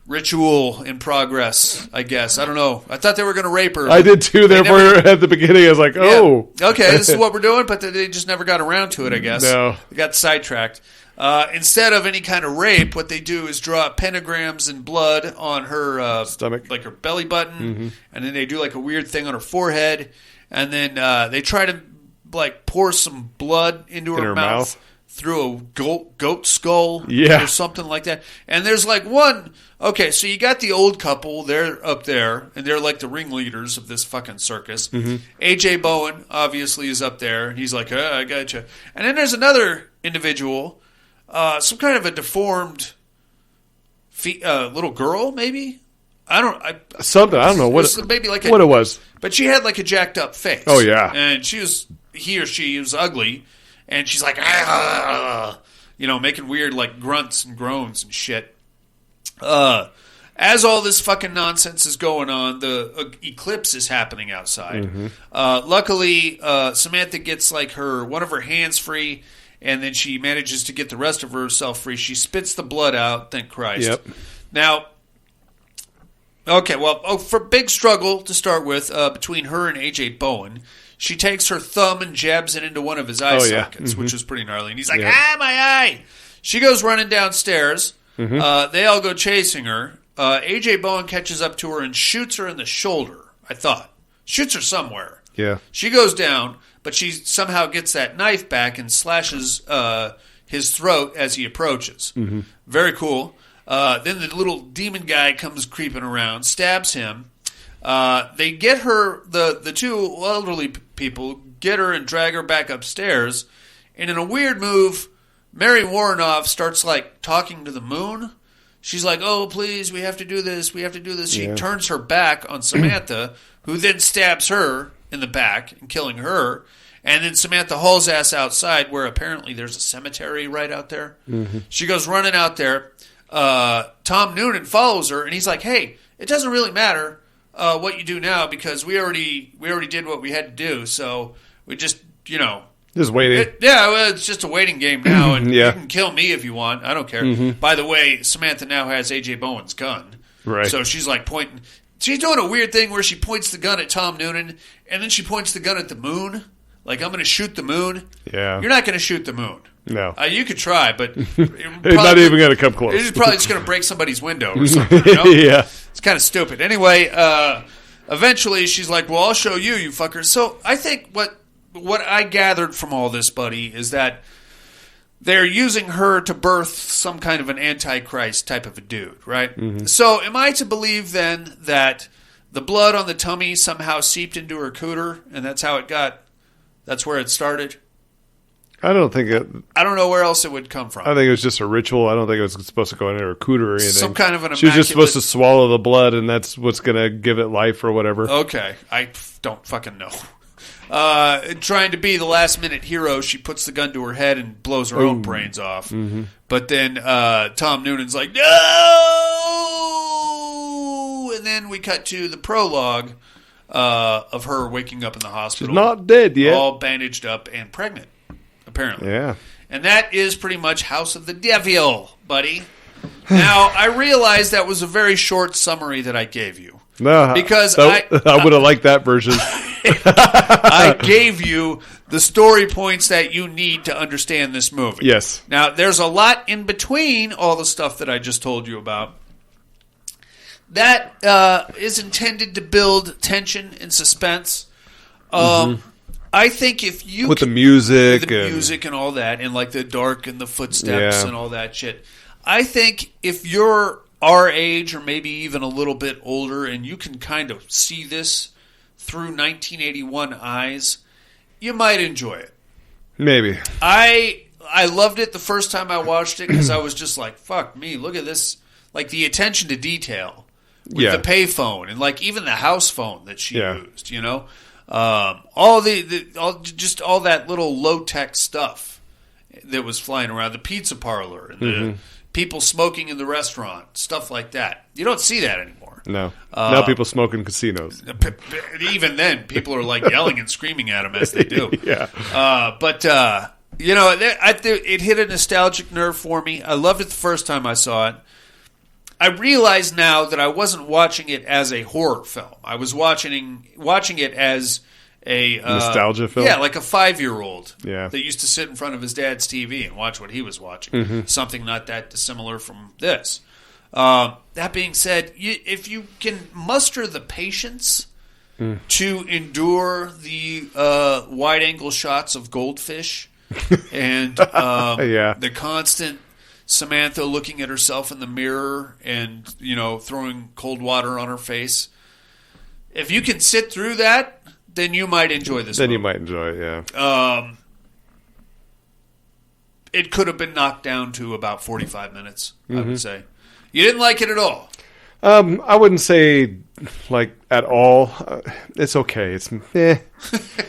ritual in progress, I guess. I don't know. I thought they were going to rape her. I did too. Therefore, at the beginning, I was like, oh. Yeah. Okay, this is what we're doing, but they just never got around to it, I guess. No. They got sidetracked. Instead of any kind of rape, what they do is draw pentagrams and blood on her stomach, like her belly button, and then they do like a weird thing on her forehead, and then they try to like pour some blood into her mouth through a goat skull or something like that. And there's like one... Okay, so you got the old couple. They're up there, and they're like the ringleaders of this fucking circus. A.J. Bowen, obviously, is up there, and he's like, I gotcha. And then there's another individual, some kind of a deformed little girl, maybe? I don't know. Maybe like what it was. But she had like a jacked up face. Oh, yeah. And he or she was ugly, and she's like, making weird like grunts and groans and shit. As all this fucking nonsense is going on, the eclipse is happening outside. Luckily, Samantha gets like one of her hands free, and then she manages to get the rest of herself free. She spits the blood out, thank Christ. Yep. Now, okay, well, for big struggle to start with between her and A.J. Bowen. She takes her thumb and jabs it into one of his eye sockets, which is pretty gnarly. And he's like, my eye! She goes running downstairs. They all go chasing her. A.J. Bowen catches up to her and shoots her in the shoulder, I thought. Shoots her somewhere. Yeah. She goes down, but she somehow gets that knife back and slashes his throat as he approaches. Very cool. Then the little demon guy comes creeping around, stabs him. They get her, the two elderly people, get her and drag her back upstairs. And in a weird move, Mary Warrenoff starts, like, talking to the moon. She's like, oh, please, we have to do this, we have to do this. She turns her back on Samantha, who then stabs her in the back and killing her. And then Samantha hauls ass outside where apparently there's a cemetery right out there. She goes running out there. Tom Noonan follows her, and he's like, hey, it doesn't really matter what you do now because we already did what we had to do. So we just, just waiting. It's just a waiting game now, and Yeah. you can kill me if you want. I don't care. By the way, Samantha now has A.J. Bowen's gun. Right. So she's like pointing. She's doing a weird thing where she points the gun at Tom Noonan, and then she points the gun at the moon. Like, I'm going to shoot the moon. Yeah. You're not going to shoot the moon. No. You could try, but It's not even going to come close. It's probably just going to break somebody's window or something. Yeah. It's kind of stupid. Anyway, eventually she's like, well, I'll show you, you fuckers. So I think what I gathered from all this, buddy, is that they're using her to birth some kind of an antichrist type of a dude, right? So am I to believe then that the blood on the tummy somehow seeped into her cooter, and that's how it got, that's where it started? I don't think it. I don't know where else it would come from. I think it was just a ritual. I don't think it was supposed to go into her cooter or anything. Some kind of an She was just supposed to swallow the blood, and that's what's going to give it life or whatever. Okay. I don't fucking know. Trying to be the last-minute hero, she puts the gun to her head and blows her own brains off. But then Tom Noonan's like, no! And then we cut to the prologue of her waking up in the hospital. She's not dead yet. All bandaged up and pregnant, apparently. Yeah. And that is pretty much House of the Devil, buddy. Now, I realize that was a very short summary that I gave you. No, because I would have liked that version. I gave you the story points that you need to understand this movie. Yes. Now, there's a lot in between all the stuff that I just told you about that is intended to build tension and suspense. I think if you with the music and all that, and like the dark and the footsteps and all that shit, I think if you're our age or maybe even a little bit older and you can kind of see this through 1981 eyes, you might enjoy it. Maybe. I loved it the first time I watched it because I was just like, fuck me, look at this. Like the attention to detail with the payphone and like even the house phone that she used, you know? All that little low-tech stuff that was flying around, the pizza parlor and the people smoking in the restaurant, stuff like that. You don't see that anymore. No. Now people smoke in casinos. Even then, people are like yelling and screaming at them as they do. But it hit a nostalgic nerve for me. I loved it the first time I saw it. I realize now that I wasn't watching it as a horror film. I was watching it as a nostalgia film. Yeah, like a 5-year-old that used to sit in front of his dad's TV and watch what he was watching. Something not that dissimilar from this. That being said, if you can muster the patience to endure the wide-angle shots of goldfish and the constant Samantha looking at herself in the mirror and, throwing cold water on her face. If you can sit through that, then you might enjoy this movie. You might enjoy it, yeah. It could have been knocked down to about 45 minutes, I would say. You didn't like it at all? I wouldn't say, like, at all. It's okay. It's meh. Give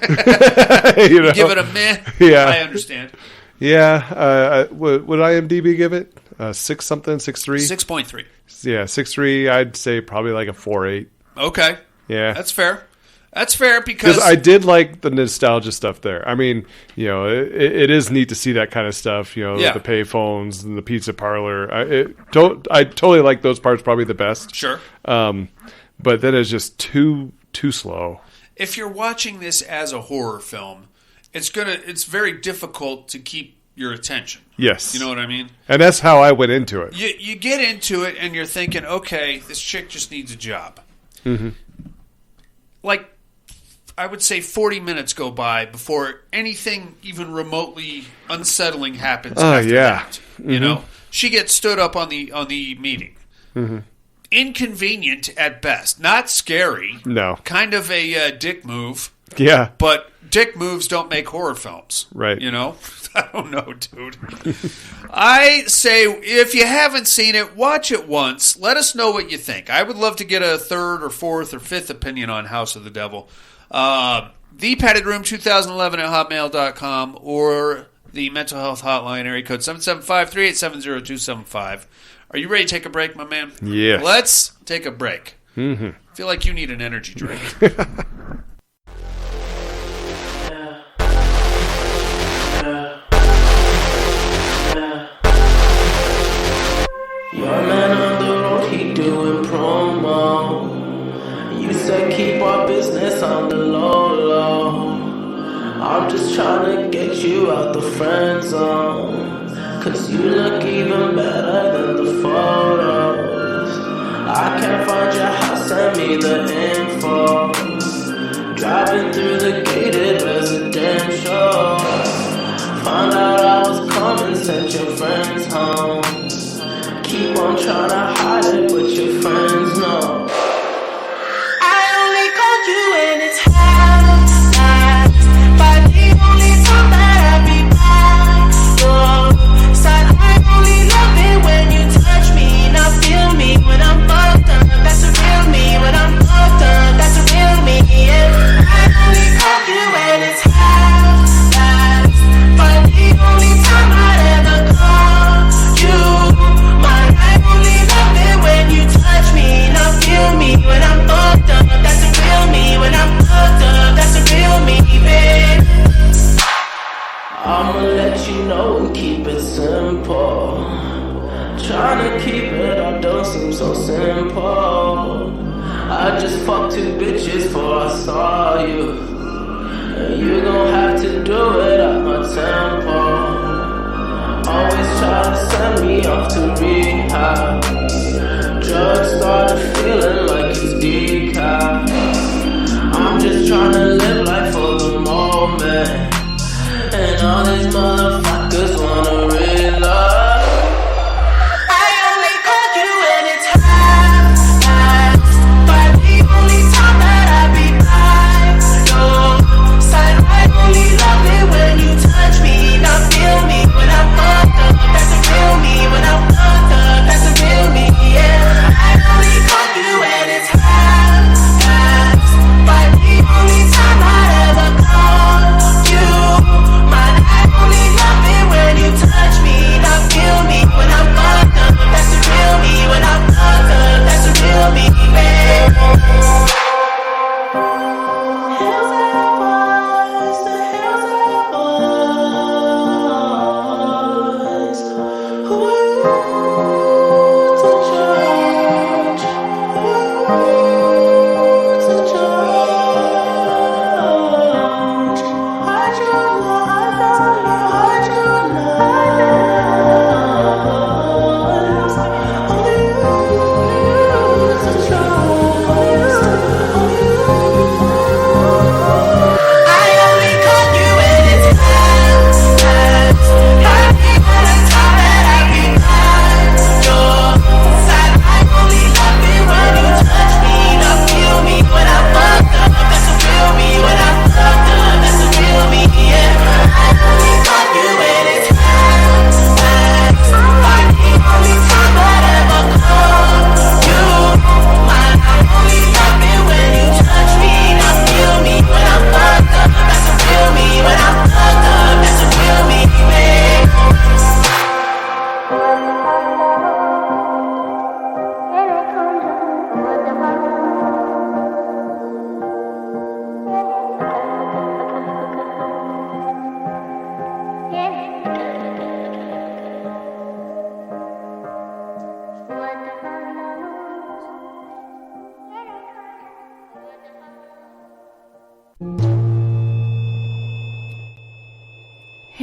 it a meh? Yeah. I understand. Yeah, would IMDb give it 6 something, 6.3? 6.3. Yeah, 6.3. I'd say probably like a 4.8. Okay, yeah, that's fair. That's fair because I did like the nostalgia stuff there. I mean, you know, it is neat to see that kind of stuff. You know, the pay phones and the pizza parlor. I totally like those parts. Probably the best. Sure. But then it's just too slow. If you're watching this as a horror film, it's very difficult to keep your attention. Yes. You know what I mean? And that's how I went into it. You get into it and you're thinking, okay, this chick just needs a job. Mm-hmm. Like, I would say 40 minutes go by before anything even remotely unsettling happens. After that. You know, she gets stood up on the meeting. Mm-hmm. Inconvenient at best, not scary. No, kind of a dick move. Yeah, but dick moves don't make horror films, right? You know, I don't know, dude. I say if you haven't seen it, watch it once. Let us know what you think. I would love to get a third or fourth or fifth opinion on House of the Devil. The Padded Room 2011 at hotmail.com or the mental health hotline area code 775-387-0275. Are you ready to take a break, my man? Yeah. Let's take a break. Mm-hmm. I feel like you need an energy drink. Your man on the road, he doing promo. You said keep our business on the low. I'm just trying to get you out the friend zone. 'Cause you look even better than the photos. I can't find your house, send me the info. Driving through the gated residential. Found out I was coming, sent your friends home. Keep on trying to hide it, but your friends know. I only called you when it's half-past, but the only time that I be by your side. I only love it when you touch me, now feel me when I'm fucked up. That's the real me when I'm fucked up. That's the real me. Yeah. I only called you when it's half-past, but the only time I'd ever call you. When you touch me, now feel me when I'm fucked up. That's the real me when I'm fucked up. That's the real me, babe. I'ma let you know and keep it simple. Trying to keep it all don't seem so simple. I just fucked 2 bitches before I saw you. And you gon' have to do it at my tempo. Always try to send me off to rehab. Drugs started feeling like it's decaf. I'm just trying to live life for the moment. And all these motherfuckers wanna realize. I only call you when it's half-past, but the only time that I be by your side. I only love it when you touch me, now feel me when I'm fucked up. That's the real me when I'm fucked up. That's the real me, yeah. I only call you when it's half.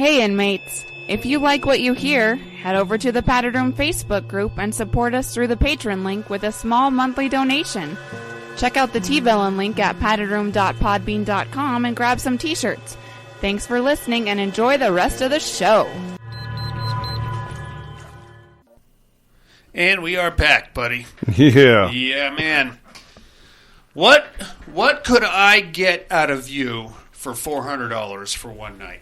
Hey inmates, if you like what you hear, head over to the Padded Room Facebook group and support us through the Patreon link with a small monthly donation. Check out the T-Villain link at paddedroom.podbean.com and grab some t-shirts. Thanks for listening and enjoy the rest of the show. And we are back, buddy. Yeah. Yeah, man. What could I get out of you for $400 for one night?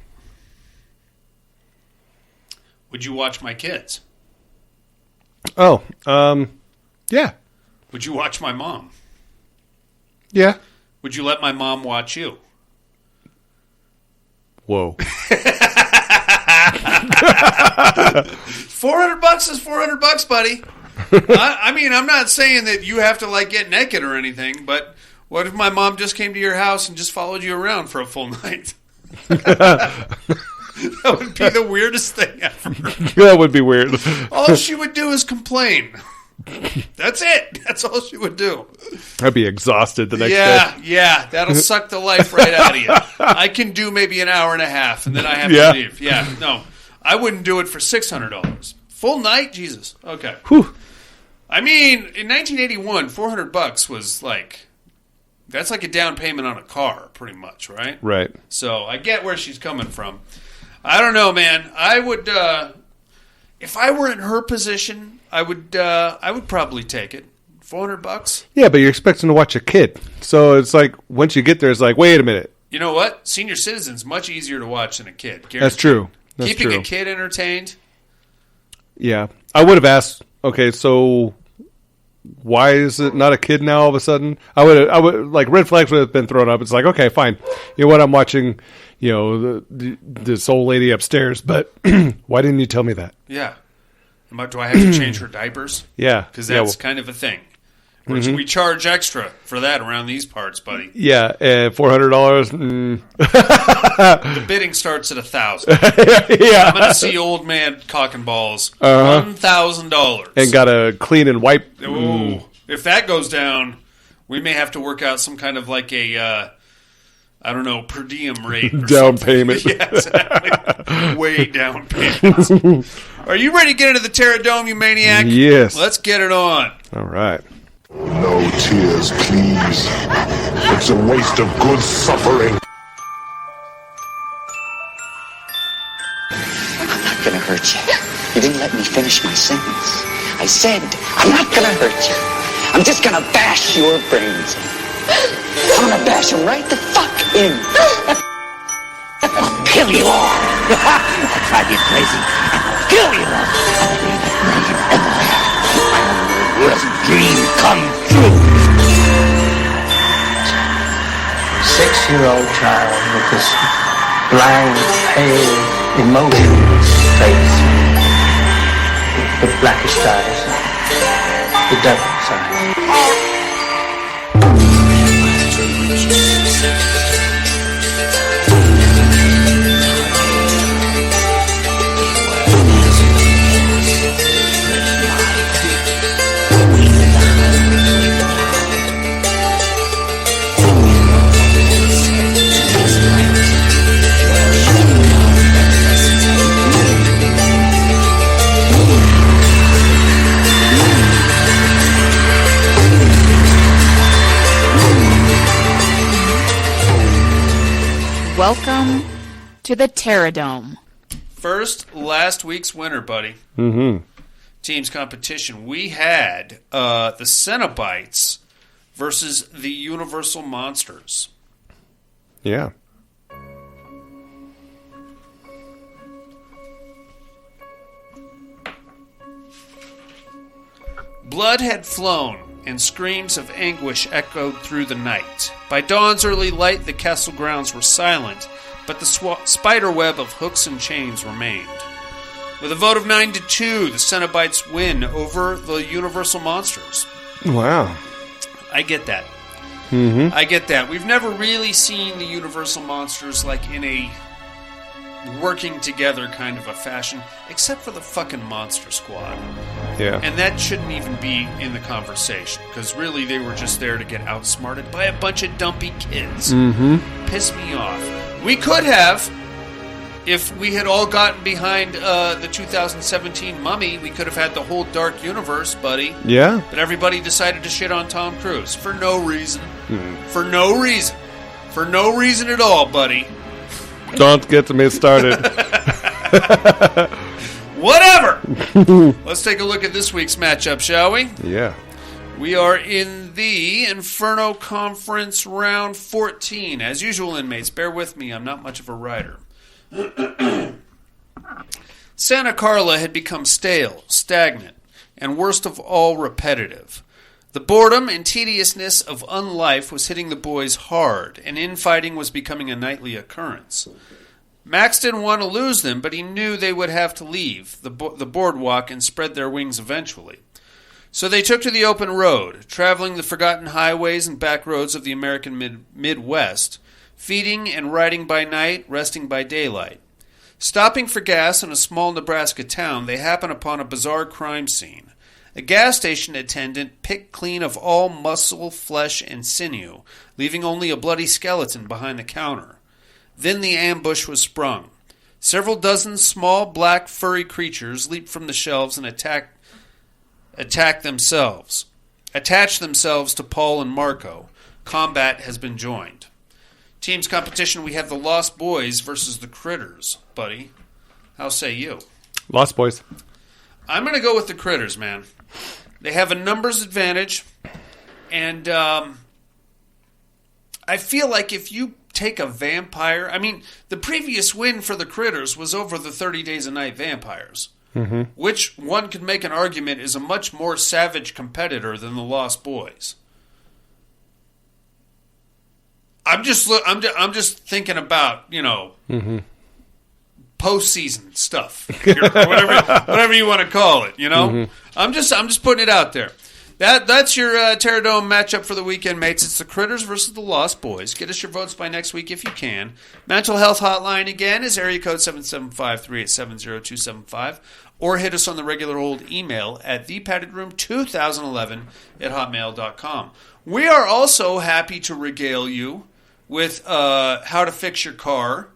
Would you watch my kids? Oh, yeah. Would you watch my mom? Yeah. Would you let my mom watch you? Whoa. $400 is $400, buddy. I mean, I'm not saying that you have to like get naked or anything, but what if my mom just came to your house and just followed you around for a full night? That would be the weirdest thing ever. That would be weird. All she would do is complain. That's it. That's all she would do. I'd be exhausted the next day. Yeah. That'll suck the life right out of you. I can do maybe an hour and a half, and then I have to leave. Yeah, no. I wouldn't do it for $600. Full night? Jesus. Okay. Whew. I mean, in 1981, $400 was like... That's like a down payment on a car, pretty much, right? Right. So I get where she's coming from. I don't know, man. I would, if I were in her position, I would probably take it. $400. Yeah, but you're expecting to watch a kid, so it's like once you get there, it's like, wait a minute. You know what? Senior Citizen's much easier to watch than a kid. Guaranteed. That's true. Keeping a kid entertained. Yeah, I would have asked. Okay, so why is it not a kid now all of a sudden? I would like red flags would have been thrown up. It's like, okay, fine. You know what? I'm watching, this old lady upstairs, but why didn't you tell me that? Yeah. Do I have to change her diapers? Yeah. Because that's kind of a thing. We charge extra for that around these parts, buddy. Yeah, $400. The bidding starts at $1,000. Yeah. I'm going to see old man cock and balls. $1,000. And got to clean and wipe. Ooh. If that goes down, we may have to work out some kind of like a, I don't know, per diem rate. Or down something. payment. Yeah, exactly. Way down payments. Are you ready to get into the Terra Dome, you maniac? Yes. Let's get it on. All right. No tears, please. It's a waste of good suffering. I'm not gonna hurt you. You didn't let me finish my sentence. I said, I'm not gonna hurt you. I'm just gonna bash your brains in. I'm gonna bash them right the fuck in. I'll kill you all. I'll drive you crazy. I'll kill you all. I'll be the great empire. Worst dream come true. 6-year-old child with this blank, pale, emotionless face, the blackish eyes, the devil's eyes. Welcome to the Terra Dome. First, last week's winner, buddy. Mm-hmm. Team's competition. We had the Cenobites versus the Universal Monsters. Yeah. Blood had flown, and screams of anguish echoed through the night. By dawn's early light, the castle grounds were silent, but the spider web of hooks and chains remained. With a vote of 9-2, the Cenobites win over the Universal Monsters. Wow. I get that. Mm-hmm. I get that. We've never really seen the Universal Monsters like in a working together kind of a fashion, except for the fucking Monster Squad. Yeah. And that shouldn't even be in the conversation, because really they were just there to get outsmarted by a bunch of dumpy kids. Mm-hmm. Piss me off. We could have if we had all gotten behind the 2017 Mummy, we could have had the whole Dark Universe, buddy. Yeah. But everybody decided to shit on Tom Cruise for no reason. For no reason. For no reason at all, buddy. Don't get me started. Whatever. Let's take a look at this week's matchup, shall we? Yeah. We are in the Inferno Conference Round 14. As usual, inmates, bear with me. I'm not much of a writer. Santa Carla had become stale, stagnant, and worst of all, repetitive. The boredom and tediousness of unlife was hitting the boys hard, and infighting was becoming a nightly occurrence. Max didn't want to lose them, but he knew they would have to leave the boardwalk and spread their wings eventually. So they took to the open road, traveling the forgotten highways and back roads of the American Midwest, feeding and riding by night, resting by daylight. Stopping for gas in a small Nebraska town, they happened upon a bizarre crime scene. A gas station attendant picked clean of all muscle, flesh, and sinew, leaving only a bloody skeleton behind the counter. Then the ambush was sprung. Several dozen small, black, furry creatures leaped from the shelves and attached themselves to Paul and Marco. Combat has been joined. Teams competition, we have the Lost Boys versus the Critters, buddy. How say you? Lost Boys. I'm going to go with the Critters, man. They have a numbers advantage, and I feel like if you take a vampire... I mean, the previous win for the Critters was over the 30 Days a Night Vampires, which one could make an argument is a much more savage competitor than the Lost Boys. I'm just thinking about, postseason stuff, whatever you want to call it. I'm just putting it out there. That's your Terradome matchup for the weekend, mates. It's the Critters versus the Lost Boys. Get us your votes by next week if you can. Mental health hotline again is area code 775-387-0275, or hit us on the regular old email at thepaddedroom2011@hotmail.com. We are also happy to regale you with how to fix your car.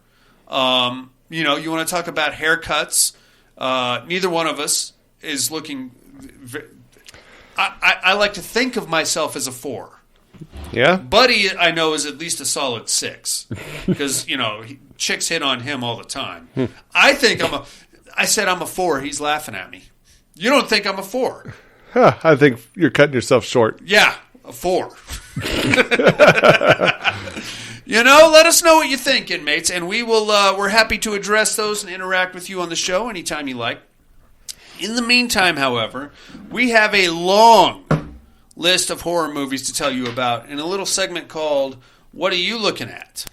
You want to talk about haircuts. Neither one of us is looking... I like to think of myself as a 4. Yeah? Buddy, I know, is at least a solid 6. Because, chicks hit on him all the time. I said I'm a 4. He's laughing at me. You don't think I'm a 4. Huh, I think you're cutting yourself short. Yeah, a 4. Let us know what you think, inmates, and we're happy to address those and interact with you on the show anytime you like. In the meantime, however, we have a long list of horror movies to tell you about in a little segment called What Are You Looking At?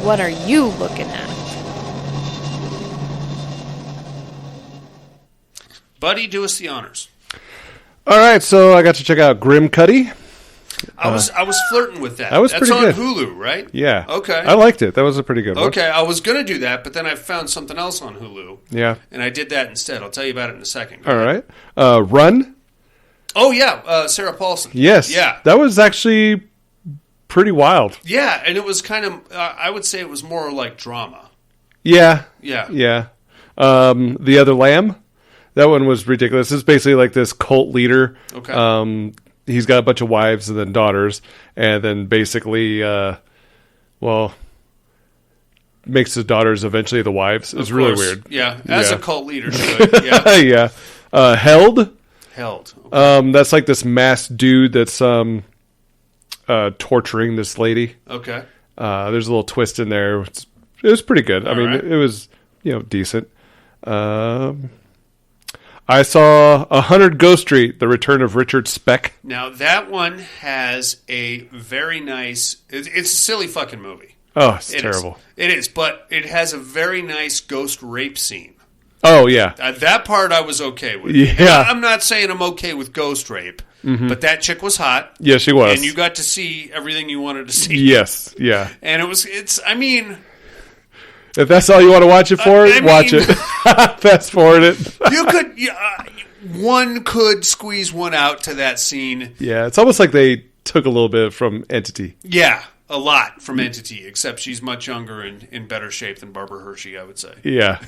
What are you looking at? Buddy, do us the honors. All right, so I got to check out Grim Cuddy. I was flirting with that. That was That's pretty on good. Hulu, right? Yeah. Okay. I liked it. That was a pretty good one. Okay, I was going to do that, but then I found something else on Hulu. Yeah. And I did that instead. I'll tell you about it in a second. All right. Run. Oh, yeah. Sarah Paulson. Yes. Yeah. That was actually pretty wild. Yeah, and it was kind of, I would say it was more like drama. Yeah. Yeah. Yeah. The Other Lamb. That one was ridiculous. It's basically like this cult leader. Okay. He's got a bunch of wives and then daughters, and then basically, makes his daughters eventually the wives. It's really weird. Yeah, as a cult leader should. Yeah. Yeah. Held. Held. Okay. That's like this masked dude that's torturing this lady. Okay. There's a little twist in there. It was pretty good. I mean, it was decent. I saw 100 Ghost Street, The Return of Richard Speck. Now, that one has a very nice... It's a silly fucking movie. Oh, it's terrible. It is, but it has a very nice ghost rape scene. Oh, yeah. That part I was okay with. Yeah. I'm not saying I'm okay with ghost rape, but that chick was hot. Yeah, she was. And you got to see everything you wanted to see. Yes, yeah. And If that's all you want to watch it for, watch it. Fast forward it. You could, one could squeeze one out to that scene. Yeah, it's almost like they took a little bit from Entity. Yeah, a lot from Entity, except she's much younger and in better shape than Barbara Hershey, I would say. Yeah.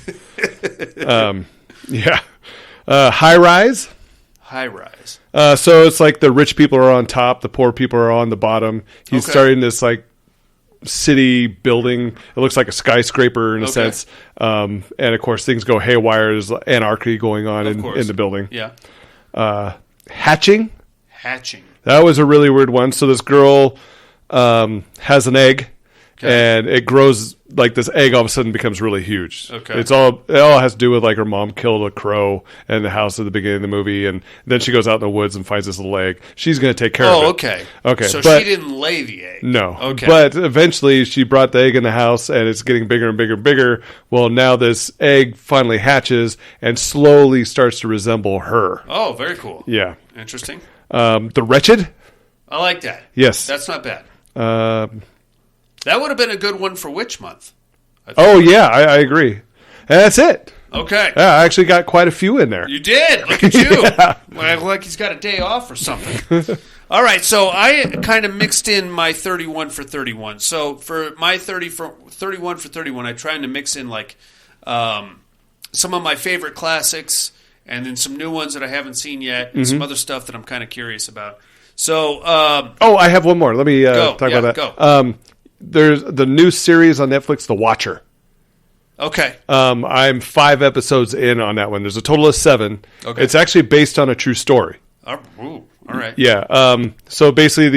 Yeah. High Rise. High Rise. So it's like the rich people are on top, the poor people are on the bottom. He's starting this like city building. It looks like a skyscraper in a sense. And of course things go haywire. There's anarchy going on in the building. Yeah. Hatching. That was a really weird one. So this girl has an egg and it grows, like this egg all of a sudden becomes really huge. Okay. It all has to do with like her mom killed a crow in the house at the beginning of the movie, and then she goes out in the woods and finds this little egg. She's going to take care of it. Okay. So she didn't lay the egg. No. Okay. But eventually she brought the egg in the house and it's getting bigger and bigger and bigger. Well, now this egg finally hatches and slowly starts to resemble her. Oh, very cool. Yeah. Interesting. The Wretched. I like that. Yes. That's not bad. That would have been a good one for Witch Month. Oh, yeah, I agree. And that's it. Okay. Yeah, I actually got quite a few in there. You did. Look at you. Like he's got a day off or something. All right, so I kind of mixed in my 31 for 31. So for my 31 for 31, I tried to mix in like some of my favorite classics and then some new ones that I haven't seen yet and some other stuff that I'm kind of curious about. So, I have one more. Let me talk about that. Go. There's the new series on Netflix, The Watcher. Okay. I'm 5 episodes in on that one. There's a total of 7. Okay. It's actually based on a true story. All right. Yeah. So basically,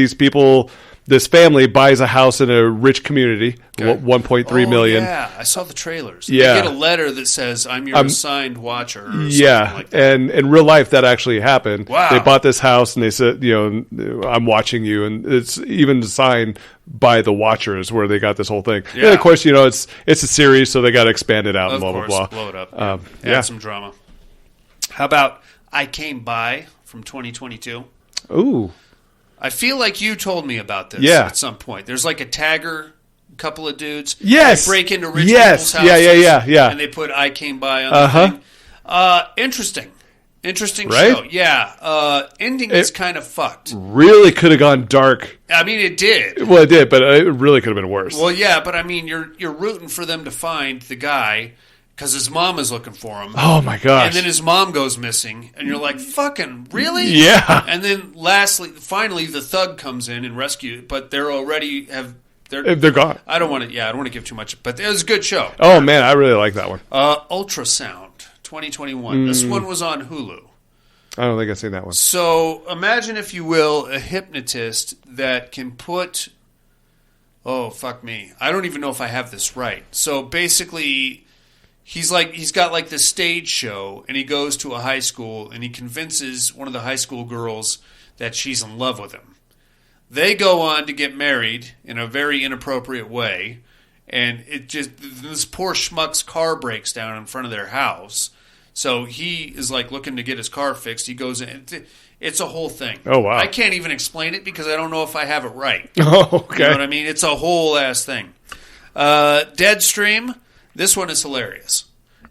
this family buys a house in a rich community, $1.3 million. Yeah, I saw the trailers. Yeah. They get a letter that says, "I'm your assigned watcher." Or yeah, something like that. and in real life, that actually happened. Wow. They bought this house, and they said, "I'm watching you," and it's even designed by the Watchers, where they got this whole thing. Yeah. And of course, it's a series, so they got to expand it out and Of blah course, blah blah. blow it up. Yeah. Add some drama. How about I Came By from 2022? Ooh. I feel like you told me about this at some point. There's like a tagger, a couple of dudes. Yes. They break into rich people's houses. Yeah. And they put I Came By on the thing. Interesting right? show. Yeah. Ending is kind of fucked. Really could have gone dark. I mean, it did. Well, it did, but it really could have been worse. Well, yeah, but I mean, you're rooting for them to find the guy because his mom is looking for him. Oh, my gosh. And then his mom goes missing, and you're like, fucking, really? Yeah. And then finally, the thug comes in and rescues, but they're already they're gone. I don't want to give too much, but it was a good show. Oh, man, I really like that one. Ultrasound, 2021. This one was on Hulu. I don't think I've seen that one. So imagine, if you will, a hypnotist that can put... Oh, fuck me. I don't even know if I have this right. So basically... He's got like this stage show, and he goes to a high school, and he convinces one of the high school girls that she's in love with him. They go on to get married in a very inappropriate way, and this poor schmuck's car breaks down in front of their house. So he is like looking to get his car fixed. He goes in. It's a whole thing. Oh, wow. I can't even explain it because I don't know if I have it right. Oh, okay. You know what I mean? It's a whole ass thing. Deadstream. This one is hilarious.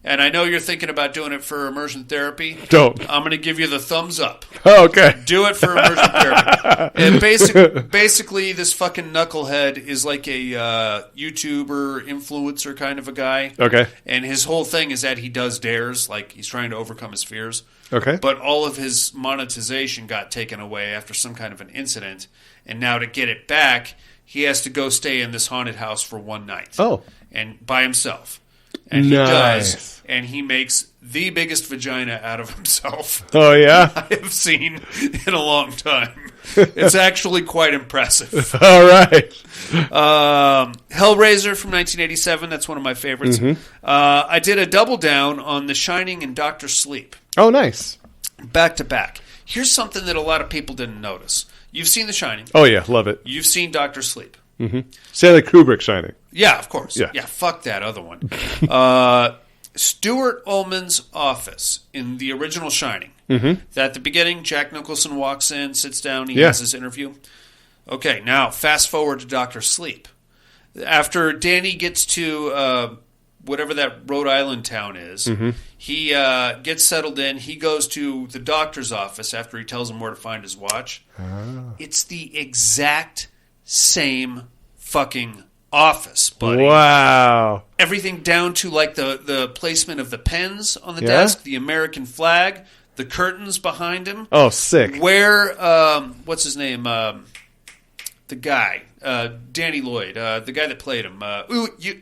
And I know you're thinking about doing it for immersion therapy. Don't. I'm going to give you the thumbs up. Oh, okay. Do it for immersion therapy. And basically, this fucking knucklehead is like a YouTuber, influencer kind of a guy. Okay. And his whole thing is that he does dares, like he's trying to overcome his fears. Okay. But all of his monetization got taken away after some kind of an incident. And now to get it back, he has to go stay in this haunted house for one night. Oh. And by himself. And he does, and he makes the biggest vagina out of himself. Oh, yeah? I have seen in a long time. It's actually quite impressive. All right. Hellraiser from 1987, that's one of my favorites. Mm-hmm. I did a double down on The Shining and Dr. Sleep. Oh, nice. Back to back. Here's something that a lot of people didn't notice. You've seen The Shining. Oh, yeah, love it. You've seen Dr. Sleep. Mm-hmm. Stanley Kubrick Shining. Yeah, of course. Yeah, fuck that other one. Stuart Ullman's office in the original Shining. Mm-hmm. At the beginning, Jack Nicholson walks in, sits down, he has his interview. Okay, now fast forward to Dr. Sleep. After Danny gets to whatever that Rhode Island town is. Mm-hmm. He gets settled in. He goes to the doctor's office after he tells him where to find his watch. It's the exact same fucking office, buddy. Wow. Everything down to like the placement of the pens on the desk, the American flag, the curtains behind him. Oh, sick. Where, what's his name? The guy, Danny Lloyd, the guy that played him,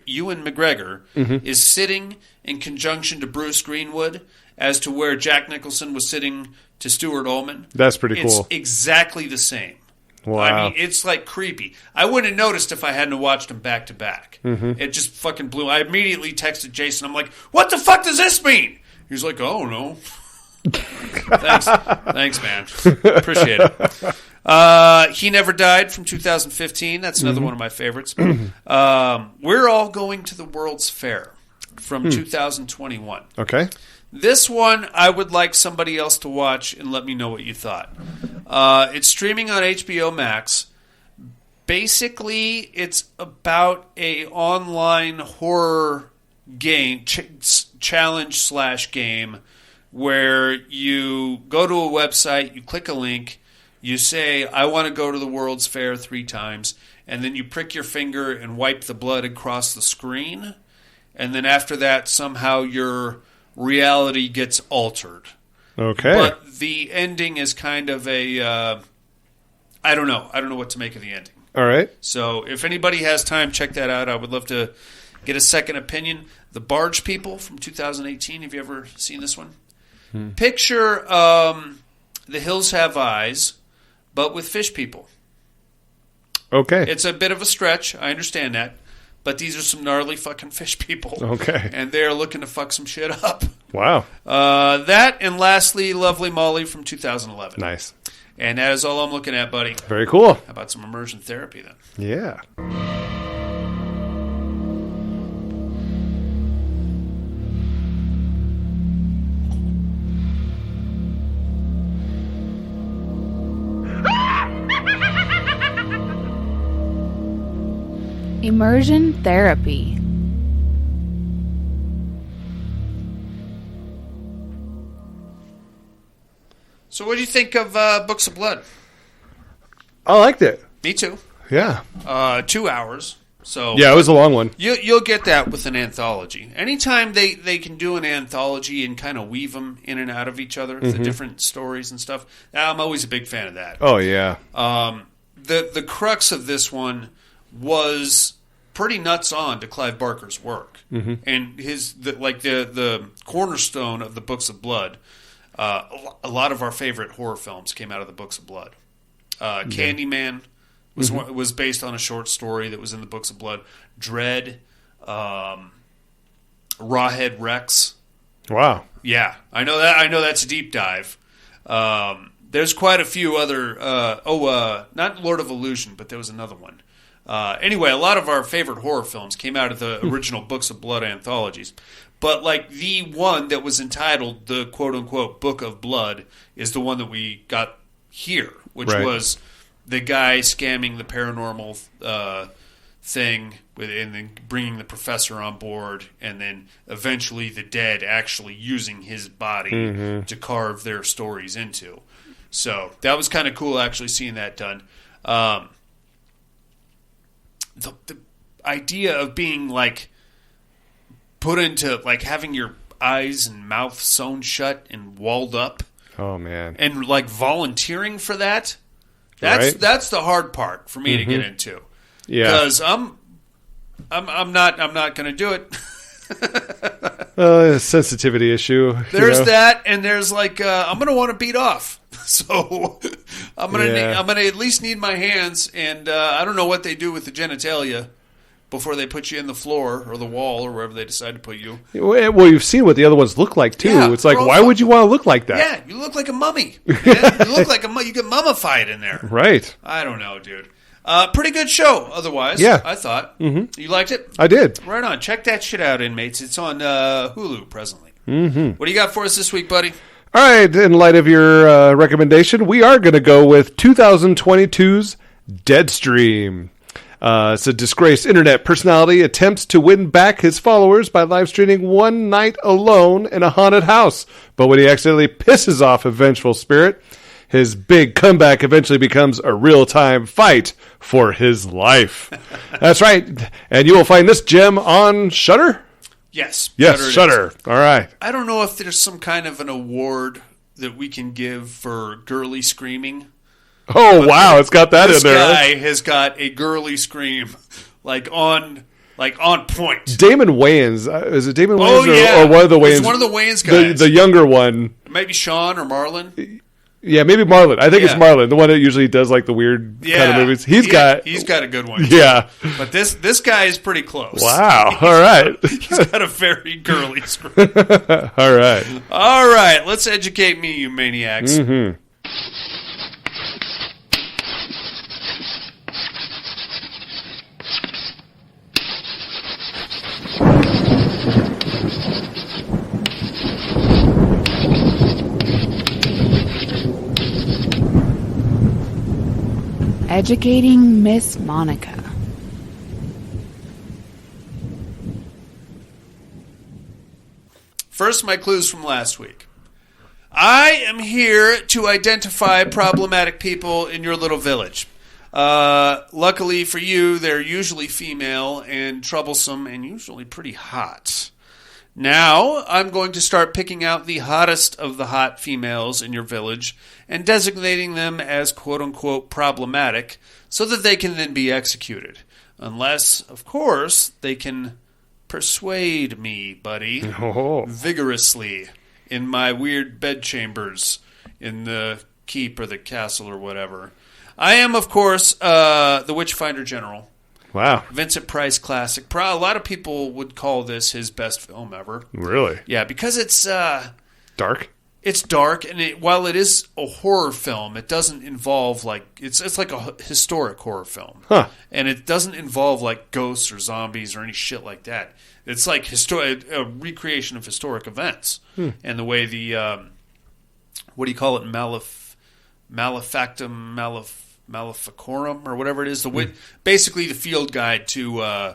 Ewan McGregor, is sitting in conjunction to Bruce Greenwood as to where Jack Nicholson was sitting to Stuart Ullman. That's pretty cool. It's exactly the same. Wow. I mean, it's like creepy. I wouldn't have noticed if I hadn't watched them back to back. It just fucking blew. I immediately texted Jason. I'm like, what the fuck does this mean? He's like, oh, no. Thanks, man. Appreciate it. He Never Died from 2015. That's another one of my favorites. We're All Going to the World's Fair from 2021. Okay. This one I would like somebody else to watch and let me know what you thought. It's streaming on HBO Max. Basically, it's about a online horror game, challenge/game, where you go to a website, you click a link, you say, I want to go to the World's Fair 3 times, and then you prick your finger and wipe the blood across the screen, and then after that, somehow your reality gets altered. Okay. But the ending is kind of a, I don't know. I don't know what to make of the ending. All right. So if anybody has time, check that out. I would love to get a second opinion. The Barge People from 2018. Have you ever seen this one? Picture The Hills Have Eyes, but with fish people. Okay. It's a bit of a stretch. I understand that. But these are some gnarly fucking fish people. Okay. And they're looking to fuck some shit up. Wow. That, and lastly, Lovely Molly from 2011. Nice. And that is all I'm looking at, buddy. Very cool. How about some immersion therapy, then? Yeah. Immersion therapy. So what do you think of Books of Blood? I liked it. Me too. Yeah. 2 hours. So yeah, it was a long one. You'll get that with an anthology. Anytime they can do an anthology and kind of weave them in and out of each other, the different stories and stuff, I'm always a big fan of that. Oh, yeah. The crux of this one was pretty nuts on to Clive Barker's work. And the cornerstone of the Books of Blood. A lot of our favorite horror films came out of the Books of Blood. Candyman was based on a short story that was in the Books of Blood. Dread, Rawhead Rex. Wow. Yeah, I know that. I know that's a deep dive. There's quite a few other. Not Lord of Illusion, but there was another one. Anyway, a lot of our favorite horror films came out of the original Books of Blood anthologies. But like the one that was entitled the quote-unquote Book of Blood is the one that we got here, which was the guy scamming the paranormal thing and then bringing the professor on board, and then eventually the dead actually using his body to carve their stories into. So that was kind of cool actually seeing that done. The idea of being like put into like having your eyes and mouth sewn shut and walled up. Oh man. And like volunteering for that. That's the hard part for me to get into. Yeah. Because I'm not going to do it. A sensitivity issue. There's that, and there's like I'm going to want to beat off. So I'm going to at least need my hands, and I don't know what they do with the genitalia before they put you in the floor or the wall or wherever they decide to put you. Well, you've seen what the other ones look like, too. Yeah, it's like, why would you want to look like that? Yeah, you look like a mummy. Man. You look like you get mummified in there. Right. I don't know, dude. Pretty good show, otherwise, I thought. You liked it? I did. Right on. Check that shit out, inmates. It's on Hulu presently. What do you got for us this week, buddy? All right, in light of your recommendation, we are going to go with 2022's Deadstream. It's a disgraced internet personality attempts to win back his followers by live streaming one night alone in a haunted house. But when he accidentally pisses off a vengeful spirit, his big comeback eventually becomes a real-time fight for his life. That's right. And you will find this gem on Shudder? Yes. Yes, Shudder. All right. I don't know if there's some kind of an award that we can give for girly screaming. Oh, wow. It's got that in there. This guy has got a girly scream on point. Damon Wayans. Is it Damon Wayans yeah. or one of the Wayans? It's one of the Wayans guys. The younger one. Maybe Sean or Marlon. Yeah, maybe Marlon. I think it's Marlon, the one that usually does like the weird kind of movies. He's got a good one. Yeah. But this guy is pretty close. Wow. All right. He's got a very girly scream. All right. All right. Let's educate me, you maniacs. Mm-hmm. Educating Miss Monica. First, my clues from last week. I am here to identify problematic people in your little village. Luckily for you, they're usually female and troublesome and usually pretty hot. Now, I'm going to start picking out the hottest of the hot females in your village and designating them as quote-unquote problematic so that they can then be executed. Unless, of course, they can persuade me, buddy, vigorously in my weird bedchambers in the keep or the castle or whatever. I am, of course, the Witchfinder General. Wow. Vincent Price classic. A lot of people would call this his best film ever. Really? Yeah, because it's dark. It's dark, and while it is a horror film, it doesn't involve it's like a historic horror film. Huh. And it doesn't involve like ghosts or zombies or any shit like that. It's like a recreation of historic events. And the way the what do you call it? Maleficorum or whatever it is. Basically the field guide to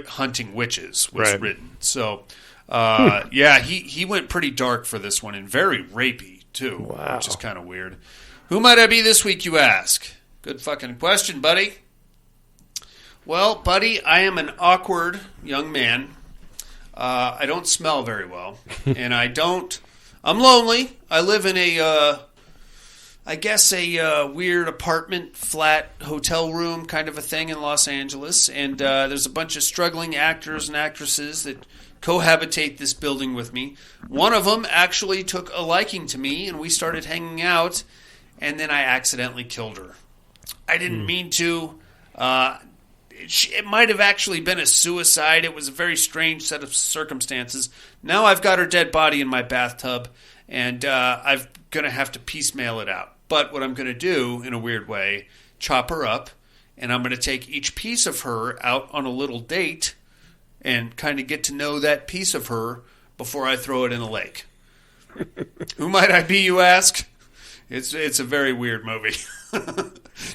hunting witches was written. So yeah, he went pretty dark for this one and very rapey too, which is kind of weird. Who might I be this week, you ask? Good fucking question, buddy. Well, buddy, I am an awkward young man. I don't smell very well, and I'm lonely. I live in a weird apartment, flat, hotel room kind of a thing in Los Angeles. And there's a bunch of struggling actors and actresses that cohabitate this building with me. One of them actually took a liking to me, and we started hanging out, and then I accidentally killed her. I didn't mean to. It might have actually been a suicide. It was a very strange set of circumstances. Now I've got her dead body in my bathtub, and I'm going to have to piecemeal it out. But what I'm going to do, in a weird way, chop her up, and I'm going to take each piece of her out on a little date and kind of get to know that piece of her before I throw it in a lake. Who might I be, you ask? It's a very weird movie.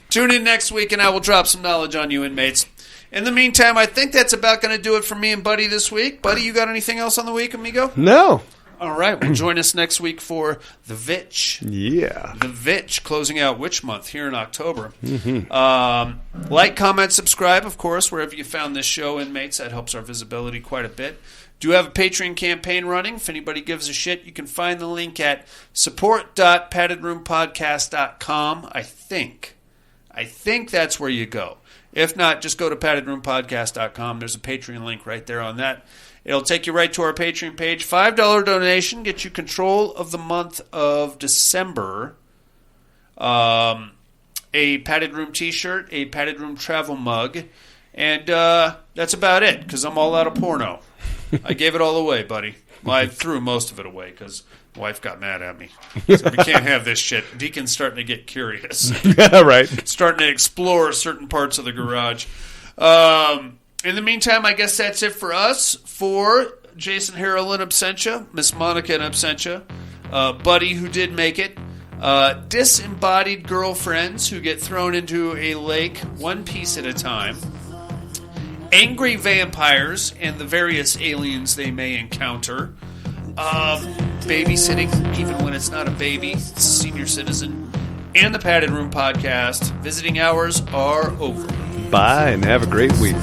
Tune in next week, and I will drop some knowledge on you inmates. In the meantime, I think that's about going to do it for me and Buddy this week. Buddy, you got anything else on the week, amigo? No. All right, well, join us next week for The Vitch. Yeah. The Vitch, closing out Witch Month here in October. Mm-hmm. Like, comment, subscribe, of course, wherever you found this show, inmates. That helps our visibility quite a bit. Do have a Patreon campaign running. If anybody gives a shit, you can find the link at support.paddedroompodcast.com, I think that's where you go. If not, just go to paddedroompodcast.com. There's a Patreon link right there on that. It'll take you right to our Patreon page. $5 donation gets you control of the month of December. A Padded Room t-shirt, a Padded Room travel mug, and that's about it, because I'm all out of porno. I gave it all away, buddy. Well, I threw most of it away because my wife got mad at me. So we can't have this shit. Deacon's starting to get curious. Right. Starting to explore certain parts of the garage. In the meantime, I guess that's it for us. For Jason Harrell in absentia, Miss Monica in absentia, Buddy, who did make it, disembodied girlfriends who get thrown into a lake one piece at a time, angry vampires and the various aliens they may encounter, babysitting even when it's not a baby, it's a senior citizen, and the Padded Room Podcast. Visiting hours are over. Bye, and have a great week.